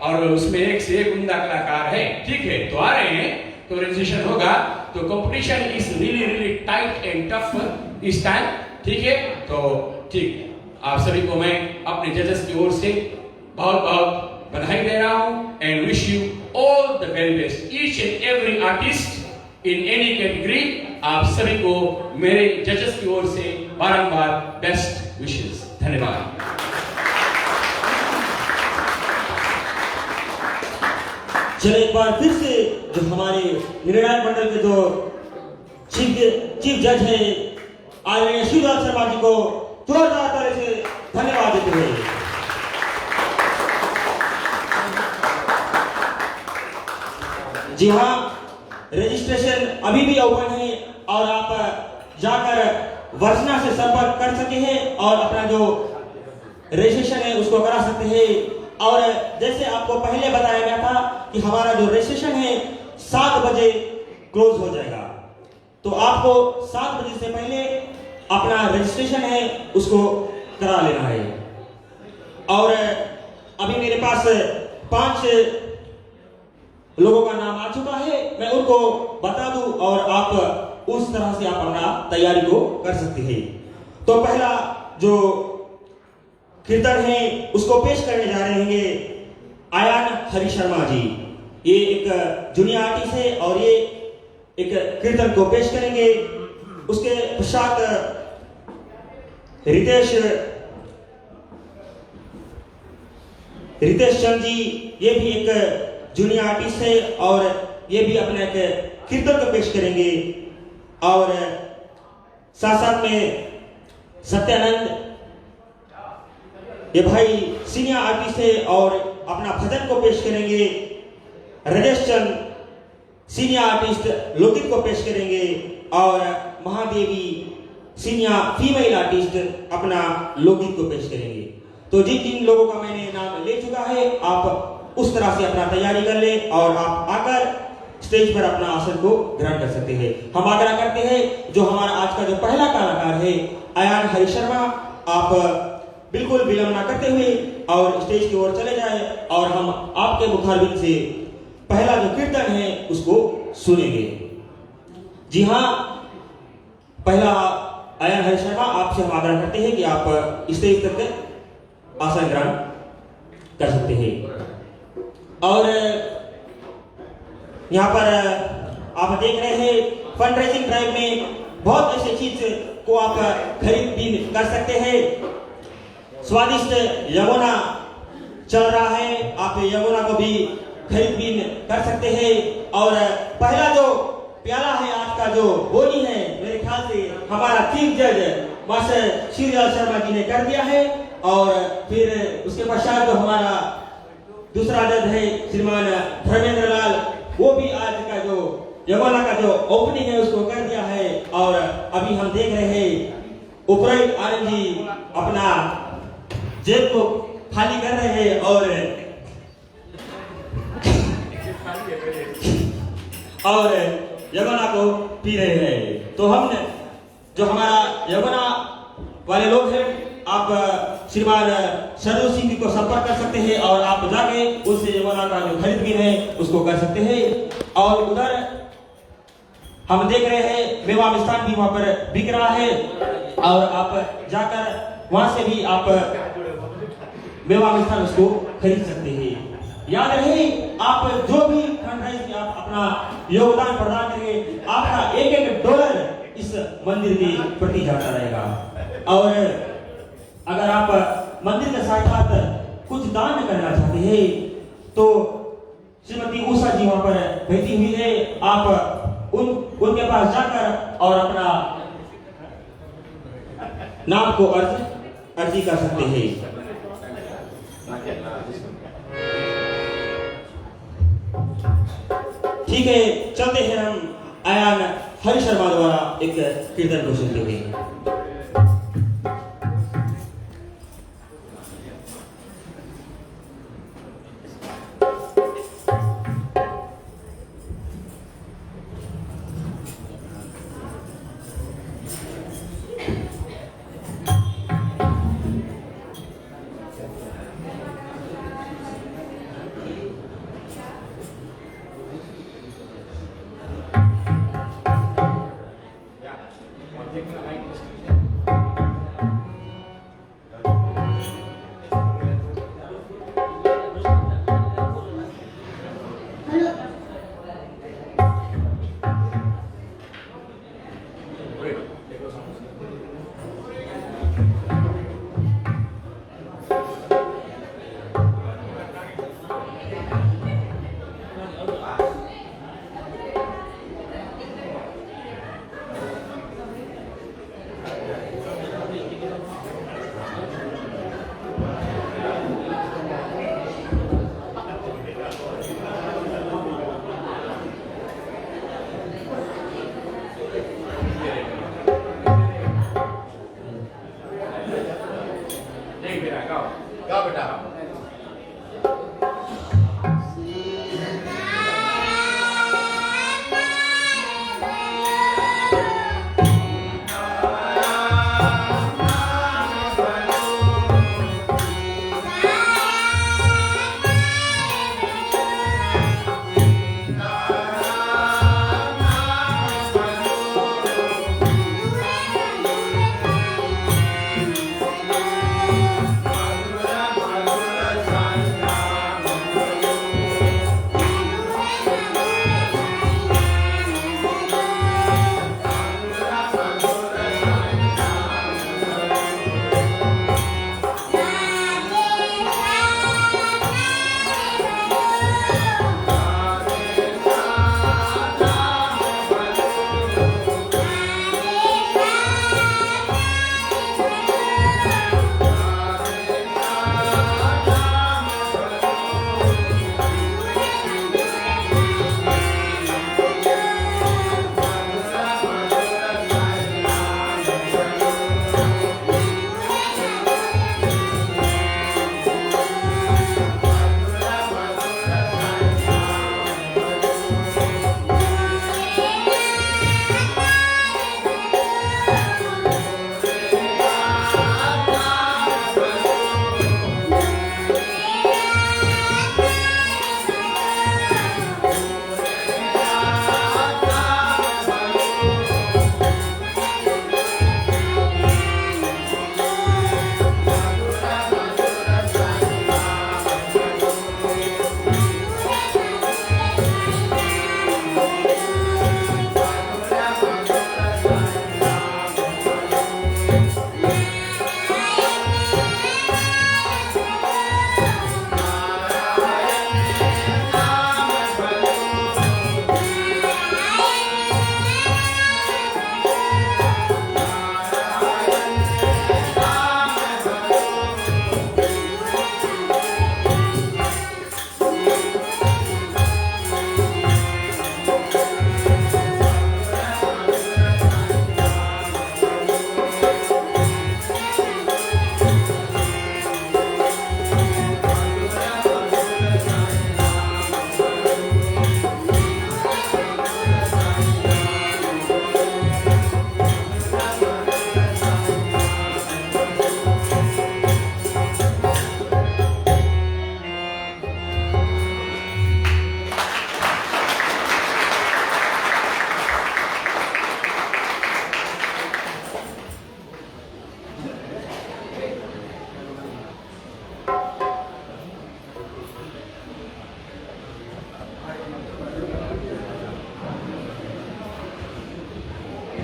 और उसमें एक से एक उम्दा कलाकार है, ठीक है। तो आ रहे हैं, तो रजिस्ट्रेशन होगा, तो competition is really tight and tough इस टाइम, ठीक है। तो ठीक, आप सभी को मैं अपने जजेस की ओर से बहुत बहुत बधाई दे रहा हूं and wish you all the very best, each and every artist in any category. आप सभी को मेरे जजेस की ओर से बारंबार बेस्ट विशेस। धन्यवाद। चलो एक बार फिर से जो हमारे निर्णायक मंडल के जो चीफ जज है आदरणीय शिवराज शर्मा जी को जोरदार ताली से धन्यवाद देते हुए जी हाँ, रजिस्ट्रेशन अभी भी ओपन है और आप जाकर वर्षना से संपर्क कर सकते हैं और अपना जो रजिस्ट्रेशन है उसको करा सकते हैं। और जैसे आपको पहले बताया गया था कि हमारा जो रजिस्ट्रेशन है 7 बजे क्लोज हो जाएगा, तो आपको 7 बजे से पहले अपना रजिस्ट्रेशन है उसको करा लेना है। और अभी मेरे पास 5 लोगों का नाम आ चुका है, मैं उनको बता दूं और आप उस तरह से आप अपना तैयारी को कर सकते हैं। तो पहला जो कीर्तन है उसको पेश करने जा रहे हैं आयान हरि शर्मा जी। ये एक जूनियर आर्टिस्ट है और ये एक कीर्तन को पेश करेंगे। उसके पश्चात रितेश चंद जी, ये भी एक जूनियर आर्टिस्ट है और ये भी अपना एक कीर्तन को पेश करेंगे। और साथ साथ में सत्यानंद ये भाई सीनियर आर्टिस्ट है और अपना भजन को पेश करेंगे। राजेश चंद सीनियर आर्टिस्ट लोकगीत को पेश करेंगे और महादेवी सीनियर फीमेल आर्टिस्ट अपना लोकगीत को पेश करेंगे। तो जिन जिन लोगों का मैंने नाम ले चुका है, आप उस तरह से अपना तैयारी कर ले और आप आकर स्टेज पर अपना आसन को ग्रहण कर सकते हैं। हम आग्रह करते हैं जो हमारा आज का जो पहला कलाकार है अयान हरि शर्मा, आप बिल्कुल विलंब ना करते हुए और स्टेज की ओर चले जाए और हम आपके मुखारबिंद से पहला जो कीर्तन है उसको सुनेंगे। जी हाँ, पहला अयान हरि शर्मा, आपसे हम आग्रह करते हैं कि आप स्टेज तक आसन ग्रहण कर सकते हैं। और यहाँ पर आप देख रहे हैं फंड रेजिंग ड्राइव में बहुत ऐसी चीज को आप खरीद भी कर सकते हैं। स्वादिष्ट यमुना चल रहा है, आप यमुना को भी खरीद भी कर सकते हैं। और पहला जो प्याला है आज का जो बोली है, मेरे ख्याल से हमारा चीफ जज मास्टर श्रीलाल शर्मा जी ने कर दिया है। और फिर उसके पश्चात जो हमारा दूसरा जज है श्रीमान धर्मेंद्र लाल, वो भी आज का जो यमुना का जो ओपनिंग है उसको कर दिया है। और अभी हम देख रहे हैं उपरायुक्त आनंद जी अपना जेब को खाली कर रहे हैं और यमुना को पी रहे हैं। तो हम जो हमारा यमुना वाले लोग हैं, आप श्रीमान सरदू सिंह जी को संपर्क कर सकते हैं और आप जाके उससे यमुना का जो खरीद भी है उसको कर सकते हैं। और उधर हम देख रहे हैं मेवा मिष्ठान भी वहां पर बिक रहा है और आप जाकर वहां से भी आप मेवा मिष्ठान उसको खरीद सकते हैं। याद रहे, आप जो भी फंडराइज में आप अपना योगदान प्रदान करेंगे, आपका एक एक डॉलर इस मंदिर के प्रति जाता रहेगा। और अगर आप मंदिर के साथ साथ कुछ दान करना चाहते हैं तो श्रीमती उषा जी वहां पर बैठी हुई है, आप उनके पास जाकर और अपना नाम को अर्जी कर सकते हैं। ठीक है, चलते हैं हम अयान हरि शर्मा द्वारा एक कीर्तन को सुनते हुए। Take the mic.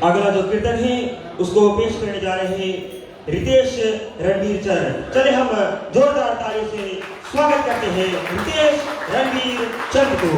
अगला जो कीर्तन है उसको पेश करने जा रहे हैं रितेश रणवीर चरण। चले हम जोरदार ताली से स्वागत करते हैं रितेश रणवीर चरण को।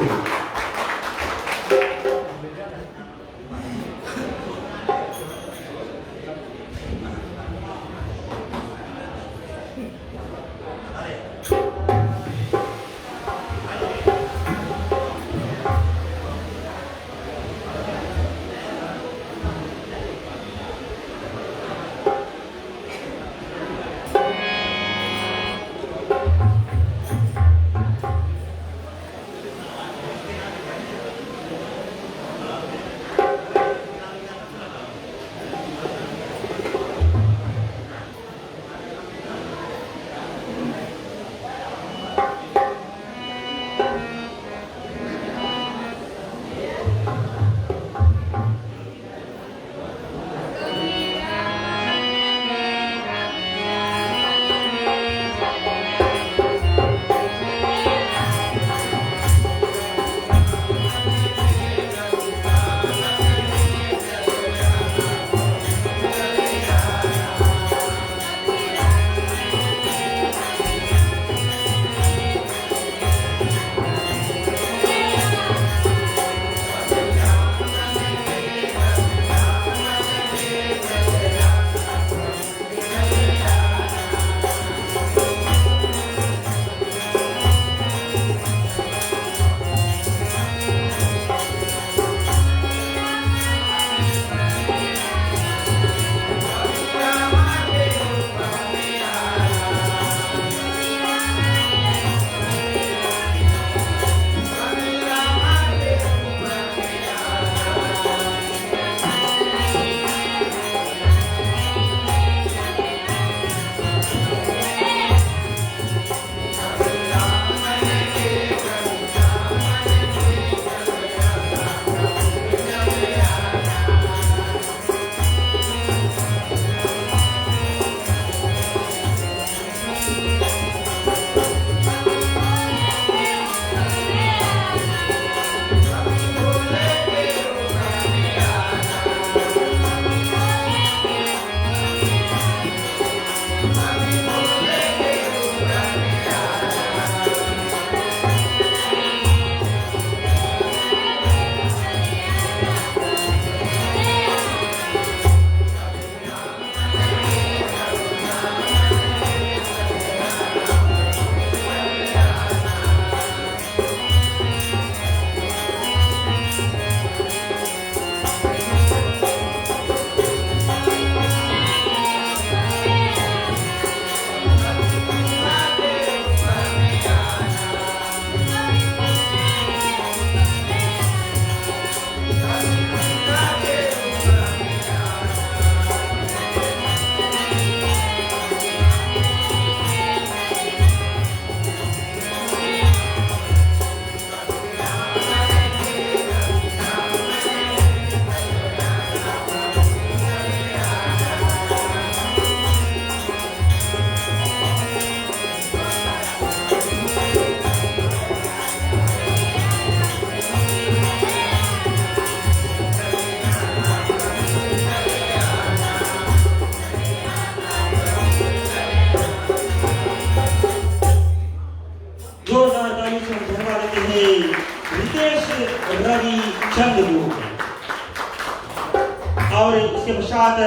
और इसके पश्चात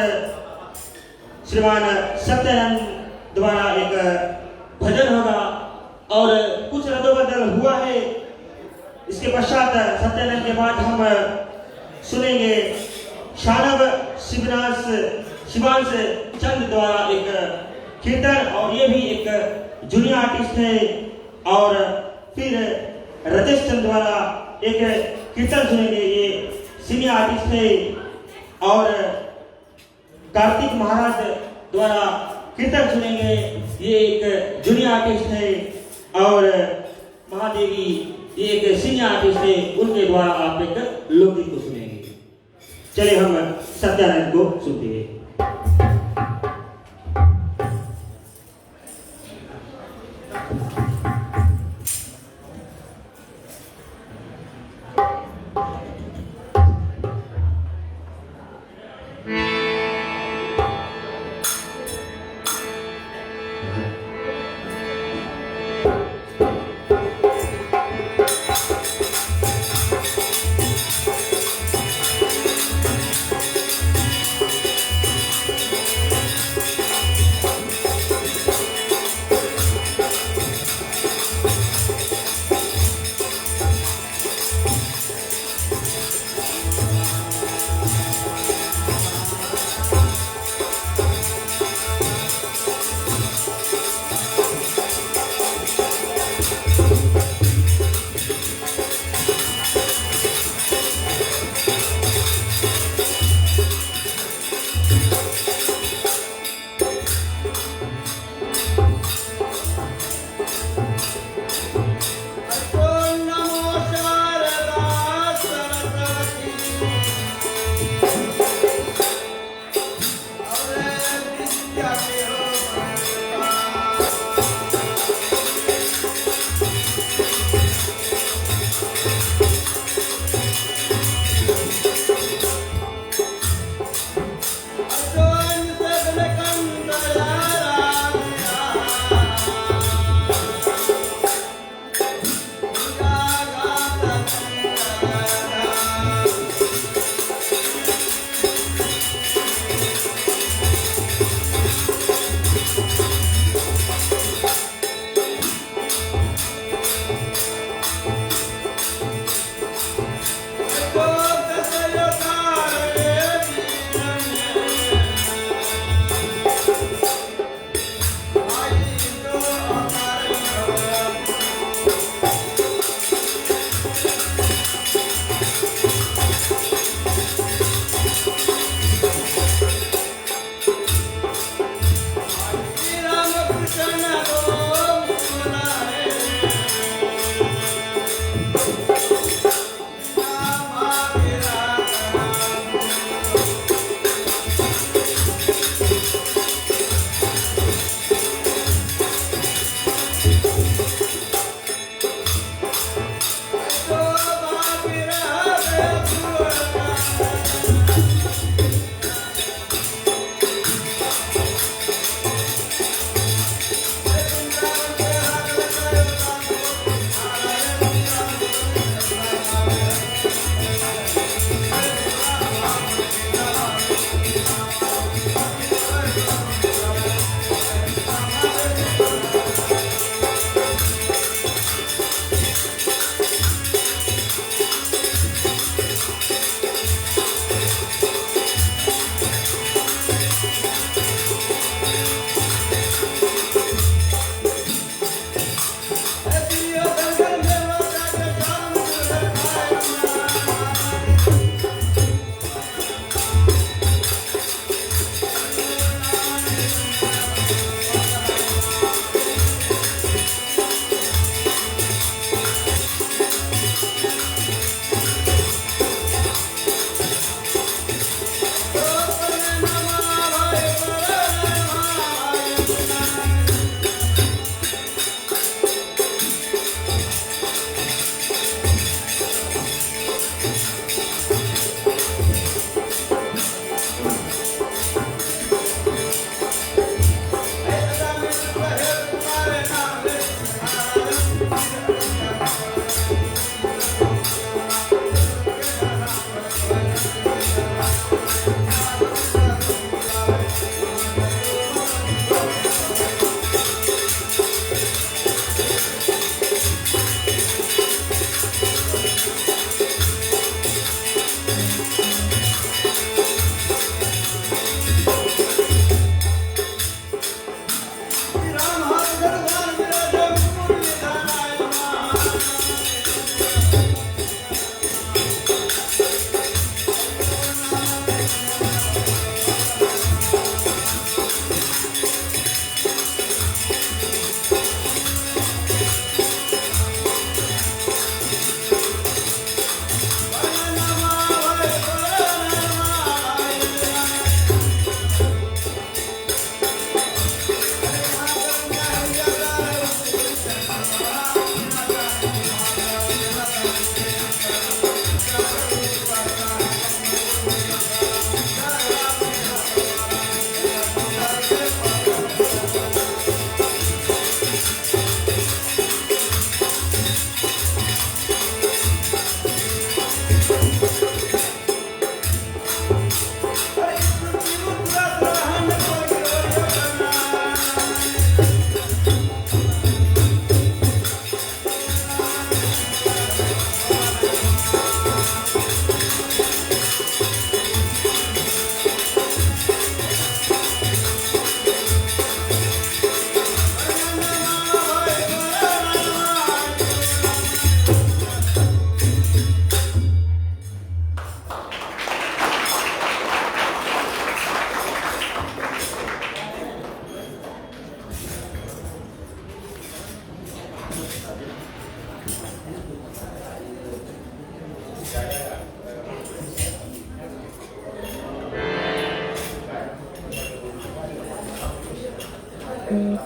श्रीमान सत्यानंद द्वारा एक भजन होगा और कुछ रद्दोबदल हुआ है। इसके पश्चात सत्यानंद के बाद हम सुनेंगे शानव शिवांश चंद द्वारा एक कीर्तन, और ये भी एक जूनियर आर्टिस्ट है। और फिर रजेश चंद द्वारा एक कीर्तन सुनेंगे, ये सीनियर आर्टिस्ट है। और कार्तिक महाराज द्वारा कीर्तन सुनेंगे, ये एक जूनियर आर्टिस्ट है। और महादेवी ये एक सीनियर आर्टिस्ट है, उनके द्वारा आप एक लोकगीत को सुनेंगे। चलिए हम सत्यानंद को सुनते हैं।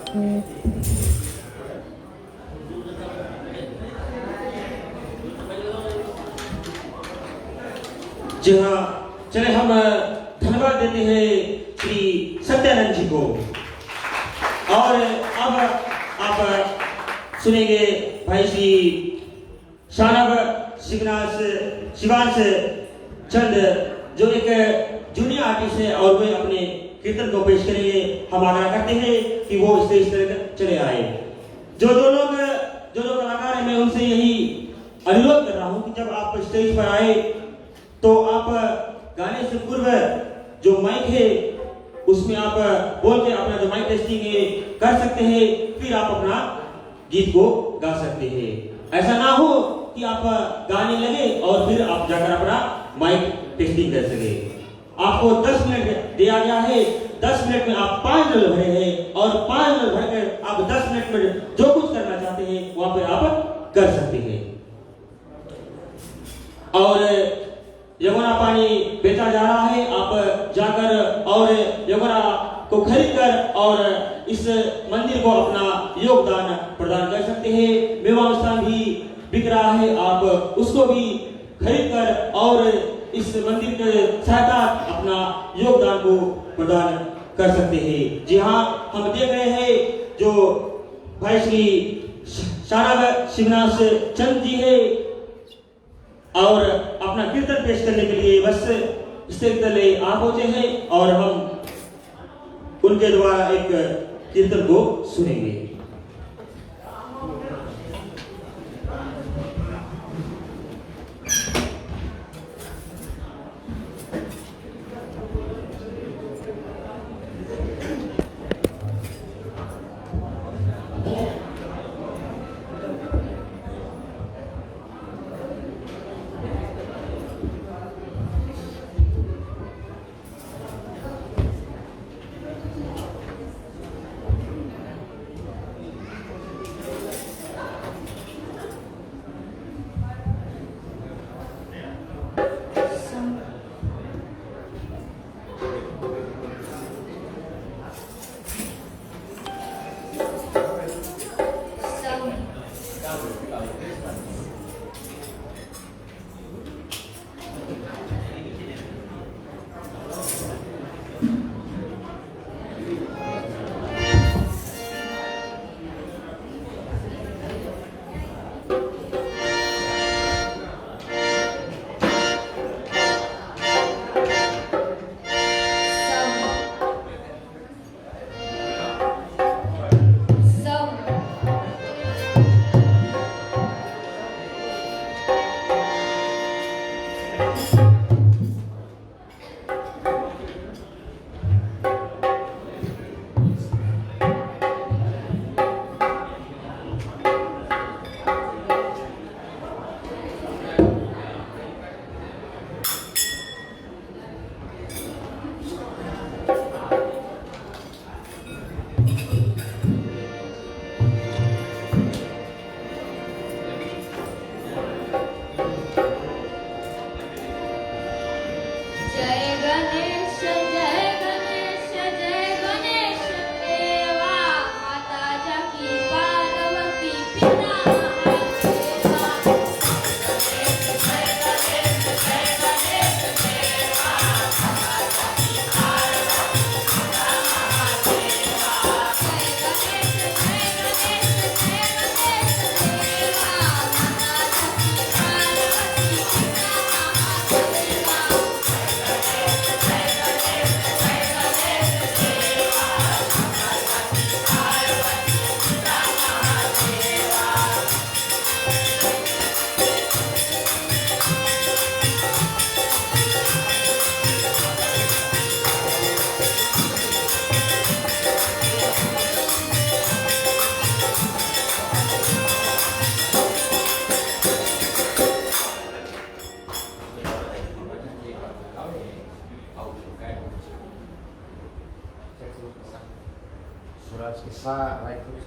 जी हाँ, चले हम धन्यवाद देते हैं श्री सत्यानंद जी को। और अब आप सुनेंगे भाई श्री शानब शिवांश चंद, जो एक जूनियर आर्टिस्ट है और वे अपने कीर्तन को पेश करेंगे। हम आग्रह करते हैं कि वो स्टेज पर चले आए। जो लोग कलाकार हैं, मैं उनसे यही अनुरोध कर रहा हूँ कि जब आप स्टेज पर आए तो आप गाने से पूर्व जो माइक है उसमें आप बोल के अपना जो माइक टेस्टिंग है कर सकते हैं, फिर आप अपना गीत को गा सकते हैं। ऐसा ना हो कि आप गाने लगे और फिर आप जाकर अपना माइक टेस्टिंग कर सके। आपको 10 मिनट दिया गया है, 10 मिनट में आप 5 नल भरे हैं और 5 नल भरकर आप 10 मिनट में जो कुछ करना चाहते हैं वहां पर आप कर सकते हैं। और यमुना पानी बेचा जा रहा है, आप जाकर और यमुना को खरीद कर और इस मंदिर को अपना योगदान प्रदान कर सकते हैं। मेवा मिष्ठान भी बिक रहा है, आप उसको भी खरीद कर और इस मंदिर के सहायता अपना योगदान को प्रदान कर सकते हैं। जी हाँ, हम देख रहे हैं जो भाई श्री शानब शिवनाथ चंद जी है और अपना कीर्तन पेश करने के लिए बस स्टेज तले आ पहुंचे हैं और हम उनके द्वारा एक कीर्तन को सुनेंगे।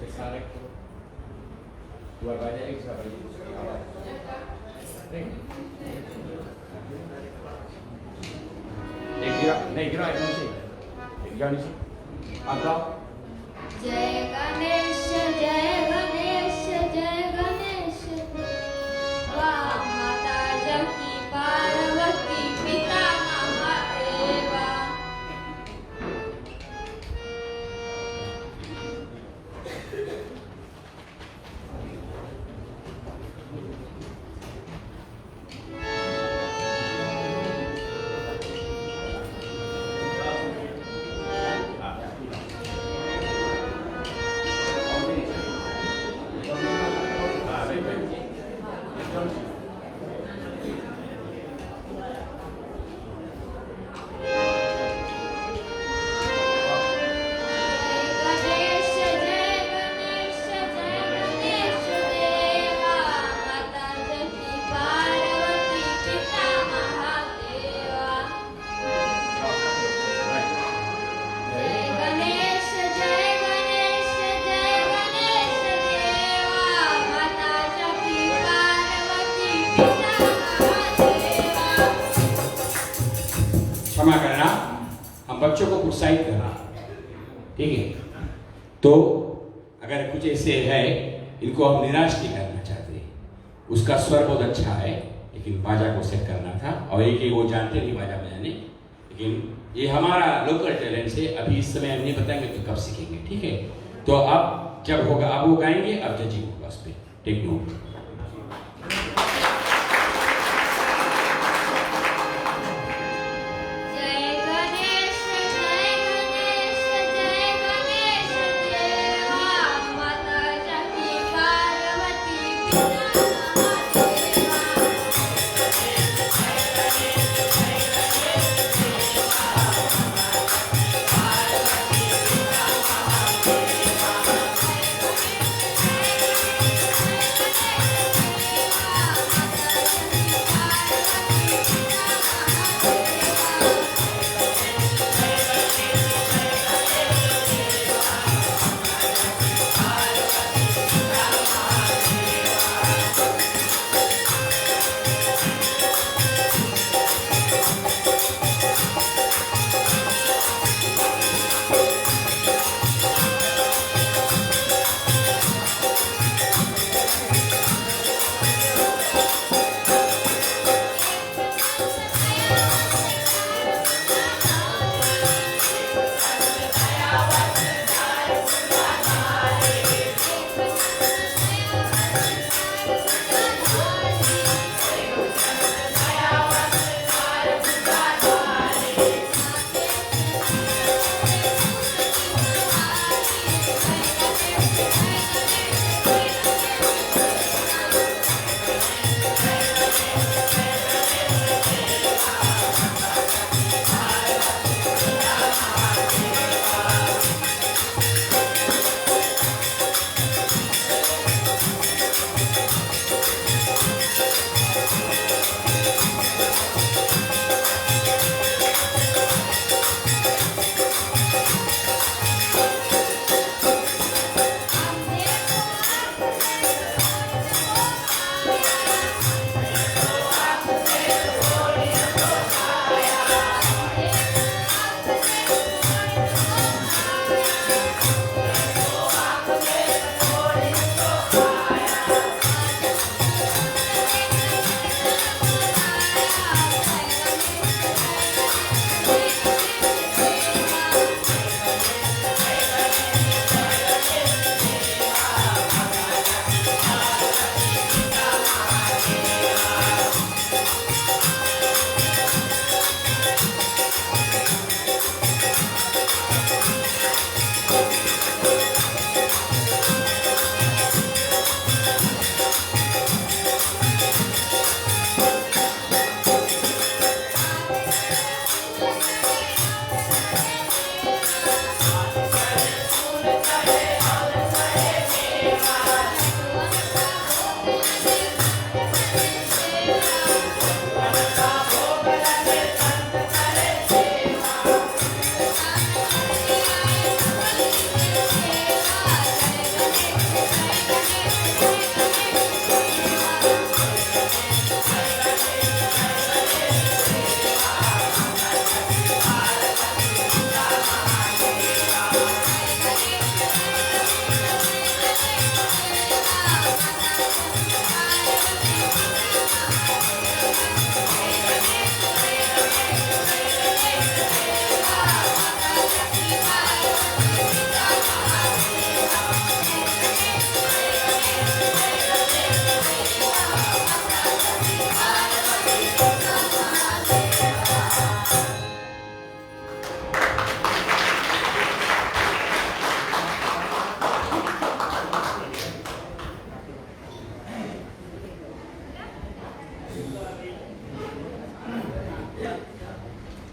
Sesar, recto. Dua banyak yang bisa beli. Negra itu sih. Negra ini sih. Atau जय गणेश जय गणेश जय गणेश देवा माता जकी पार्वती पिता महादेवा क्षमा करना, हम बच्चों को प्रोत्साहित करना, ठीक है? तो अगर कुछ ऐसे है इनको हम निराश नहीं करना चाहते, उसका स्वर बहुत अच्छा है लेकिन बाजा को सेट करना था, और एक ही वो जानते नहीं बाजा बजाने, लेकिन ये हमारा लोकल टैलेंट है, अभी इस समय हम नहीं बताएंगे तो कब सीखेंगे, ठीक है? तो अब जब होगा अब वो गाएंगे, अब जजिंग होगा उस पर, टेक नोट। जय गणेश जय गणेश देवा माता जकी पार्वती पिता महादेवा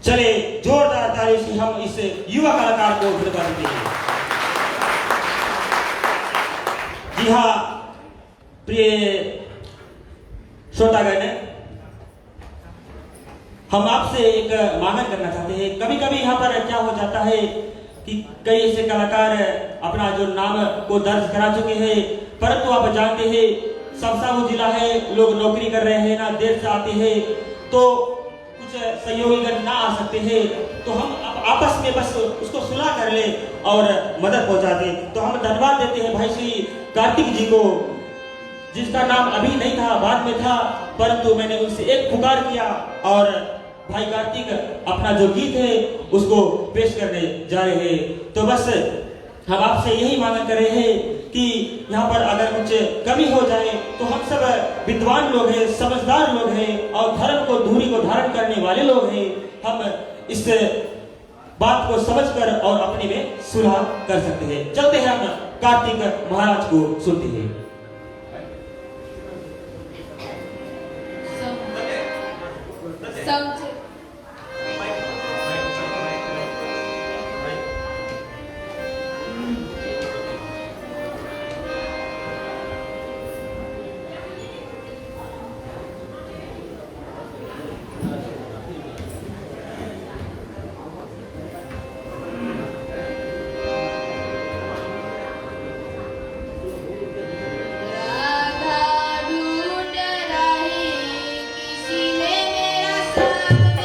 चले जोरदार ताली से हम इस युवा कलाकार को विदा देते हैं। जी हाँ प्रिय श्रोतागण, हम आपसे एक मांगन करना चाहते हैं। कभी कभी यहाँ पर क्या हो जाता है कि कई ऐसे कलाकार अपना जो नाम को दर्ज करा चुके हैं, परंतु आप जानते हैं सबसा वो जिला है, लोग नौकरी कर रहे हैं ना, देर से आते हैं, तो कुछ सहयोगीगण ना आ सकते हैं, तो हम आपस में बस उसको सुलह कर ले और मदद पहुंचा दे। तो हम धन्यवाद देते हैं भाई श्री कार्तिक जी को, जिसका नाम अभी नहीं था, बाद में था, परंतु मैंने उनसे एक पुकार किया और भाई कार्तिक अपना जो गीत है उसको पेश करने जा रहे हैं। तो बस हम आपसे यही मांग कर रहे हैं कि यहाँ पर अगर कुछ कमी हो जाए तो हम सब विद्वान लोग हैं, समझदार लोग हैं और धर्म को धूरी को धारण करने वाले लोग हैं। हम इस बात को समझकर और अपने में सुलह कर सकते हैं। चलते हैं हम कार्तिक महाराज को सुनते हैं। समझ राधा ढूंढ रही, किसी ने मेरा साथ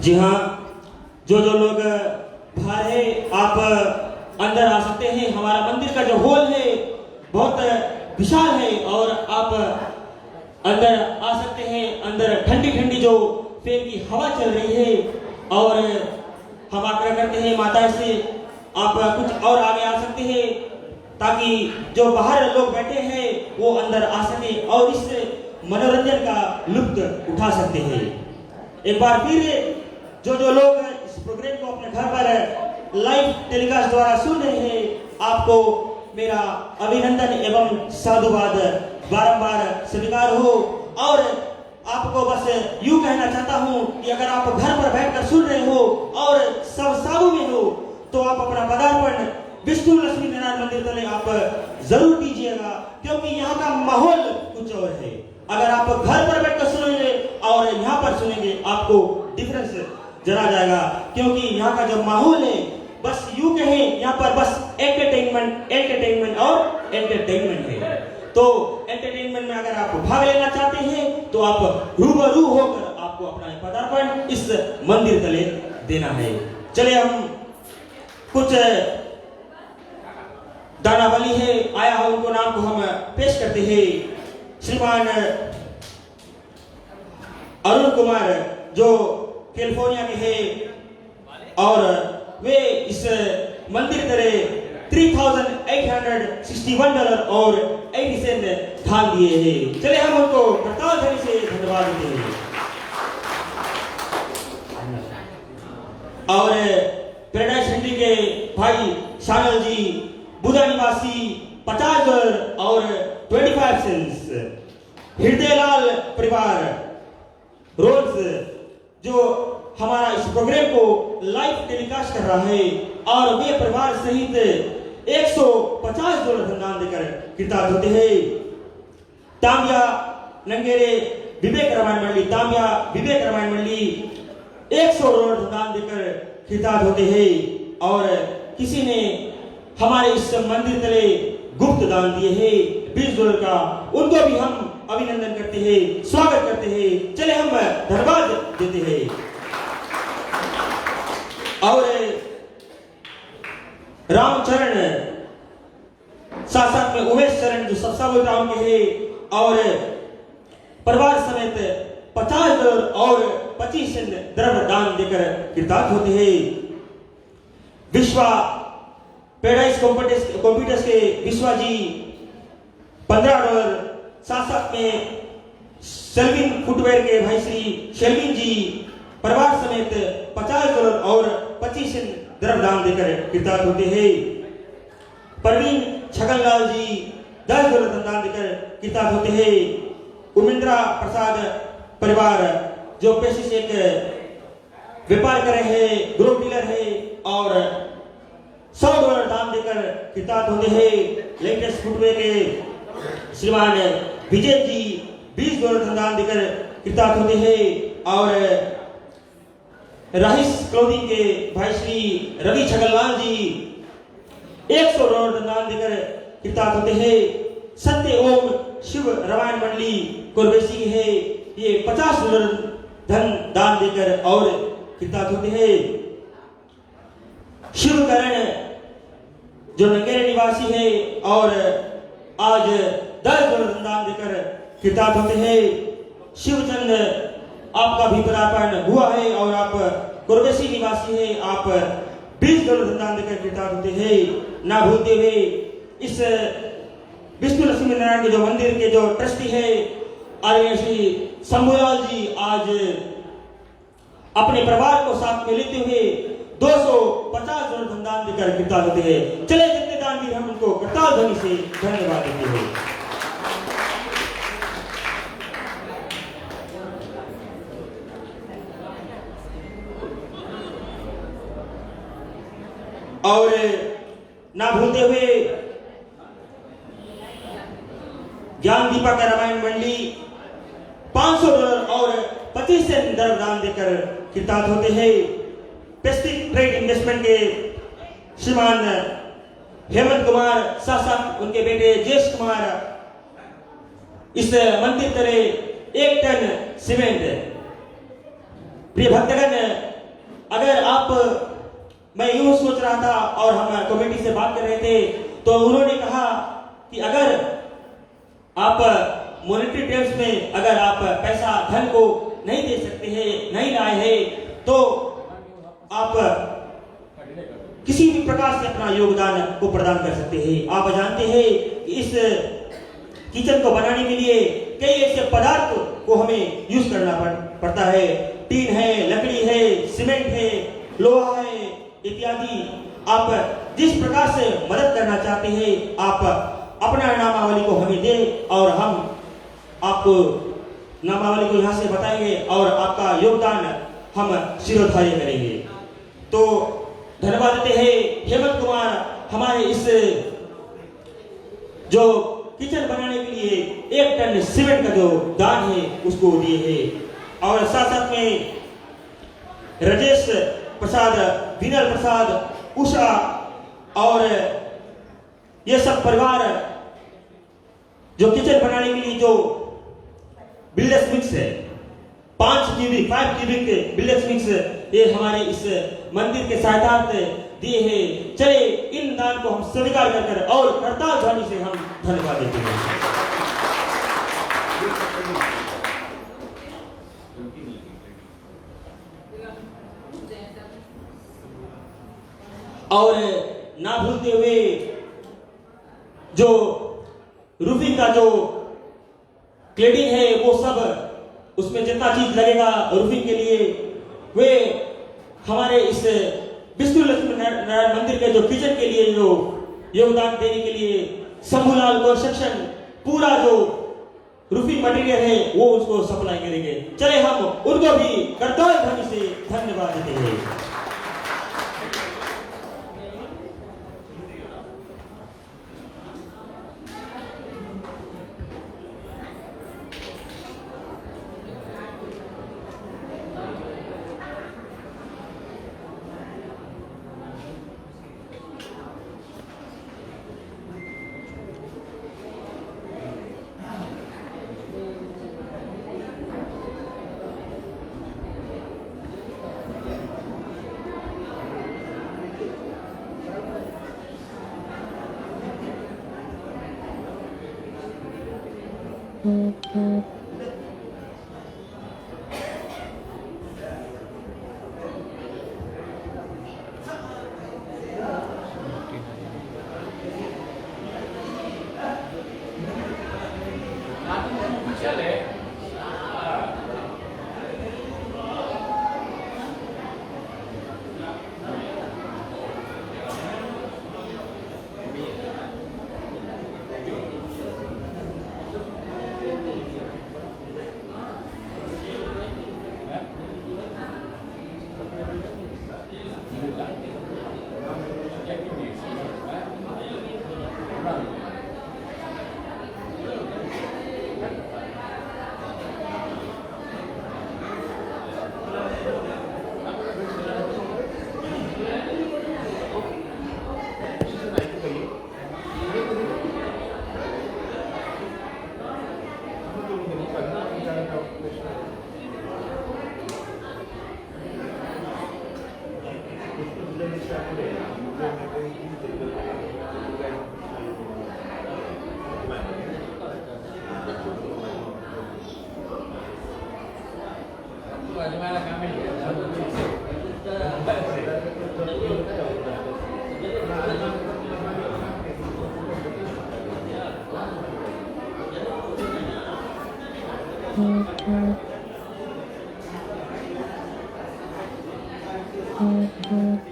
जी हाँ, जो लोग बाहर है आप अंदर आ सकते हैं। हमारा मंदिर का जो हॉल है बहुत विशाल है और आप अंदर आ सकते हैं। अंदर ठंडी ठंडी जो फैन की हवा चल रही है और हम आग्रह करते हैं माता से आप कुछ और आगे आ सकते हैं ताकि जो बाहर लोग बैठे हैं वो अंदर आ सके और इस मनोरंजन का लुत्फ उठा सकते हैं। एक बार फिर जो लोग इस प्रोग्राम को अपने घर पर लाइव टेलीकास्ट द्वारा सुन रहे हैं आपको मेरा अभिनंदन एवं साधुवाद बारंबार स्वीकार हो। और आपको बस यूं कहना चाहता हूं कि अगर आप घर पर बैठकर सुन रहे हो और सब साधु में हो तो आप अपना पदार्पण विष्णु लक्ष्मी नारायण मंदिर तले आप जरूर कीजिएगा, क्योंकि यहाँ का माहौल कुछ और है। अगर आप घर पर बैठकर सुनेंगे और यहाँ पर सुनेंगे आपको डिफरेंस जरा जाएगा, क्योंकि यहाँ का जो माहौल है बस यूं कहें यहाँ पर बस एंटरटेनमेंट और एंटरटेनमेंट है। तो एंटरटेनमेंट में अगर आप भाग लेना चाहते हैं तो आप रूबरू होकर आपको अपना पदार्पण इस मंदिर तले देना है। चलिए हम कुछ दानावली है आया है उनको नाम को हम पेश करते हैं। श्रीमान अरुण कुमार जो कैलिफोर्निया के हैं और वे इस मंदिर तले $3,861 और 80 सेंट दान दिए हैं। चले हम उनको करताल ध्वनि से धन्यवाद देते हैं। और पैराडाइज हिंदी के भाई शानल जी बुधा निवासी $50 और 25 सेंट्स। हृदयलाल परिवार रोज जो हमारा इस प्रोग्राम को लाइव टेलीकास्ट कर रहा है और वे परिवार सहित $150 दान देकर कृतार्थ होते हैं। तांबिया नंगेरे विवेक रामायण मंडली $100 दान देकर कृतार्थ होते हैं। और किसी ने हमारे इस मंदिर तले गुप्त दान दिए हैं $20 का, उनको भी हम अभिनंदन करते हैं, स्वागत करते हैं। चले हम धन्यवाद देते हैं। और रामचरण साथ में उमेश चरण जो सबसाबुल टाउन के हैं और परिवार समेत $50 और 25 सेंट द्रव्य दान देकर कृतार्थ होते हैं। विश्वा पैराडाइज कंप्यूटर्स के विश्वा जी $15, साथ में शेल्विन फुटवेयर के भाई श्री शेल्विन जी परिवार समेत $50 और 25 सेंट द्रव्य दान देकर कृतार्थ होते हैं। परवीन छगनलाल जी $10 दान देकर कृतार्थ होते हैं। उमेंद्रा प्रसाद परिवार जो पेशे से एक व्यापार कर रहे हैं, ग्रोथ डीलर है और $100 दान देकर कृतार्थ होते हैं। लेटेस्ट फुटवेयर के श्रीमान विजय जी $20 दान देकर कृतार्थ होते हैं। और राहिस क्लोथिंग के भाई श्री रवि छगनलाल जी $100 दान देकर कृतार्थ होते हैं। सत्य ओम शिव रामायण मंडली कोरबेसी की है, ये $50 धन दान देकर और कृतार्थ होते हैं। शिवकरण जो नंगेरे निवासी है और आज $10 दान देकर कृतार्थ होते हैं। शिवचंद आपका भी पदार्पण हुआ है और आप कोरबेसी निवासी है, आप $20 दान देकर कृतार्थ होते हैं। ना भूलते हुए इस विष्णु लक्ष्मी नारायण के जो मंदिर के जो ट्रस्टी है आदरणीय श्री शंभूलाल जी आज अपने परिवार को साथ में लेते हुए $250 दान देकर कृतार्थ होते हैं। चले जितने दानवीर हम उनको करताल ध्वनि से धन्यवाद देते हैं। और ना भूलते हुए ज्ञान दीपा का रामायण मंडली $500 और 25 सेंट द्रव्य दान देकर कृतार्थ होते हैं। पैसिफिक ट्रेड इन्वेस्टमेंट के श्रीमान हेमंत कुमार साथ उनके बेटे ज्येष्ठ कुमार इस मंदिर तले 1 टन सीमेंट प्रिय भक्तगण अगर आप, मैं यूं सोच रहा था और हम कमेटी से बात कर रहे थे, तो उन्होंने कहा कि अगर आप मॉनेटरी टर्म्स में अगर आप पैसा धन को नहीं दे सकते हैं, नहीं लाए हैं, तो आप किसी भी प्रकार से अपना योगदान को प्रदान कर सकते हैं। आप जानते हैं इस किचन को बनाने के लिए कई ऐसे पदार्थ को हमें यूज करना पड़ता है। टीन है, लकड़ी है, सीमेंट है, लोहा है इत्यादि। आप जिस प्रकार से मदद करना चाहते हैं, आप अपना नामावली को हमें दें और हम आपको नामावली को यहाँ से बताएंगे और आपका योगदान हम शिरोधार्य करेंगे। तो धन्यवाद देते हैं हेमंत कुमार हमारे इस जो किचन बनाने के लिए 1 टन सीमेंट का जो दान है उसको दिए हैं। और साथ साथ में राजेश प्रसाद, विनल प्रसाद, उषा और ये सब परिवार जो किचन बनाने के लिए जो बिल्डर्स मिक्स है 5 क्यूबिक बिल्डर्स मिक्स, ये हमारे इस मंदिर के सहायतार्थ दिए हैं। चले इन दान को हम स्वीकार कर और करताल ध्वनि से हम धन्यवाद देते हैं। और ना भूलते हुए जो रूफिंग का जो क्लेडिंग है वो सब, उसमें जितना चीज लगेगा रूफिंग के लिए, वे हमारे इस विष्णु लक्ष्मी नारायण मंदिर के जो किचन के लिए जो योगदान देने के लिए शंभूलाल कंस्ट्रक्शन पूरा जो रूफिंग मटेरियल है वो उसको सप्लाई करेंगे। चले हम उनको भी करताल ध्वनि से धन्यवाद देते हैं। Mm-hmm.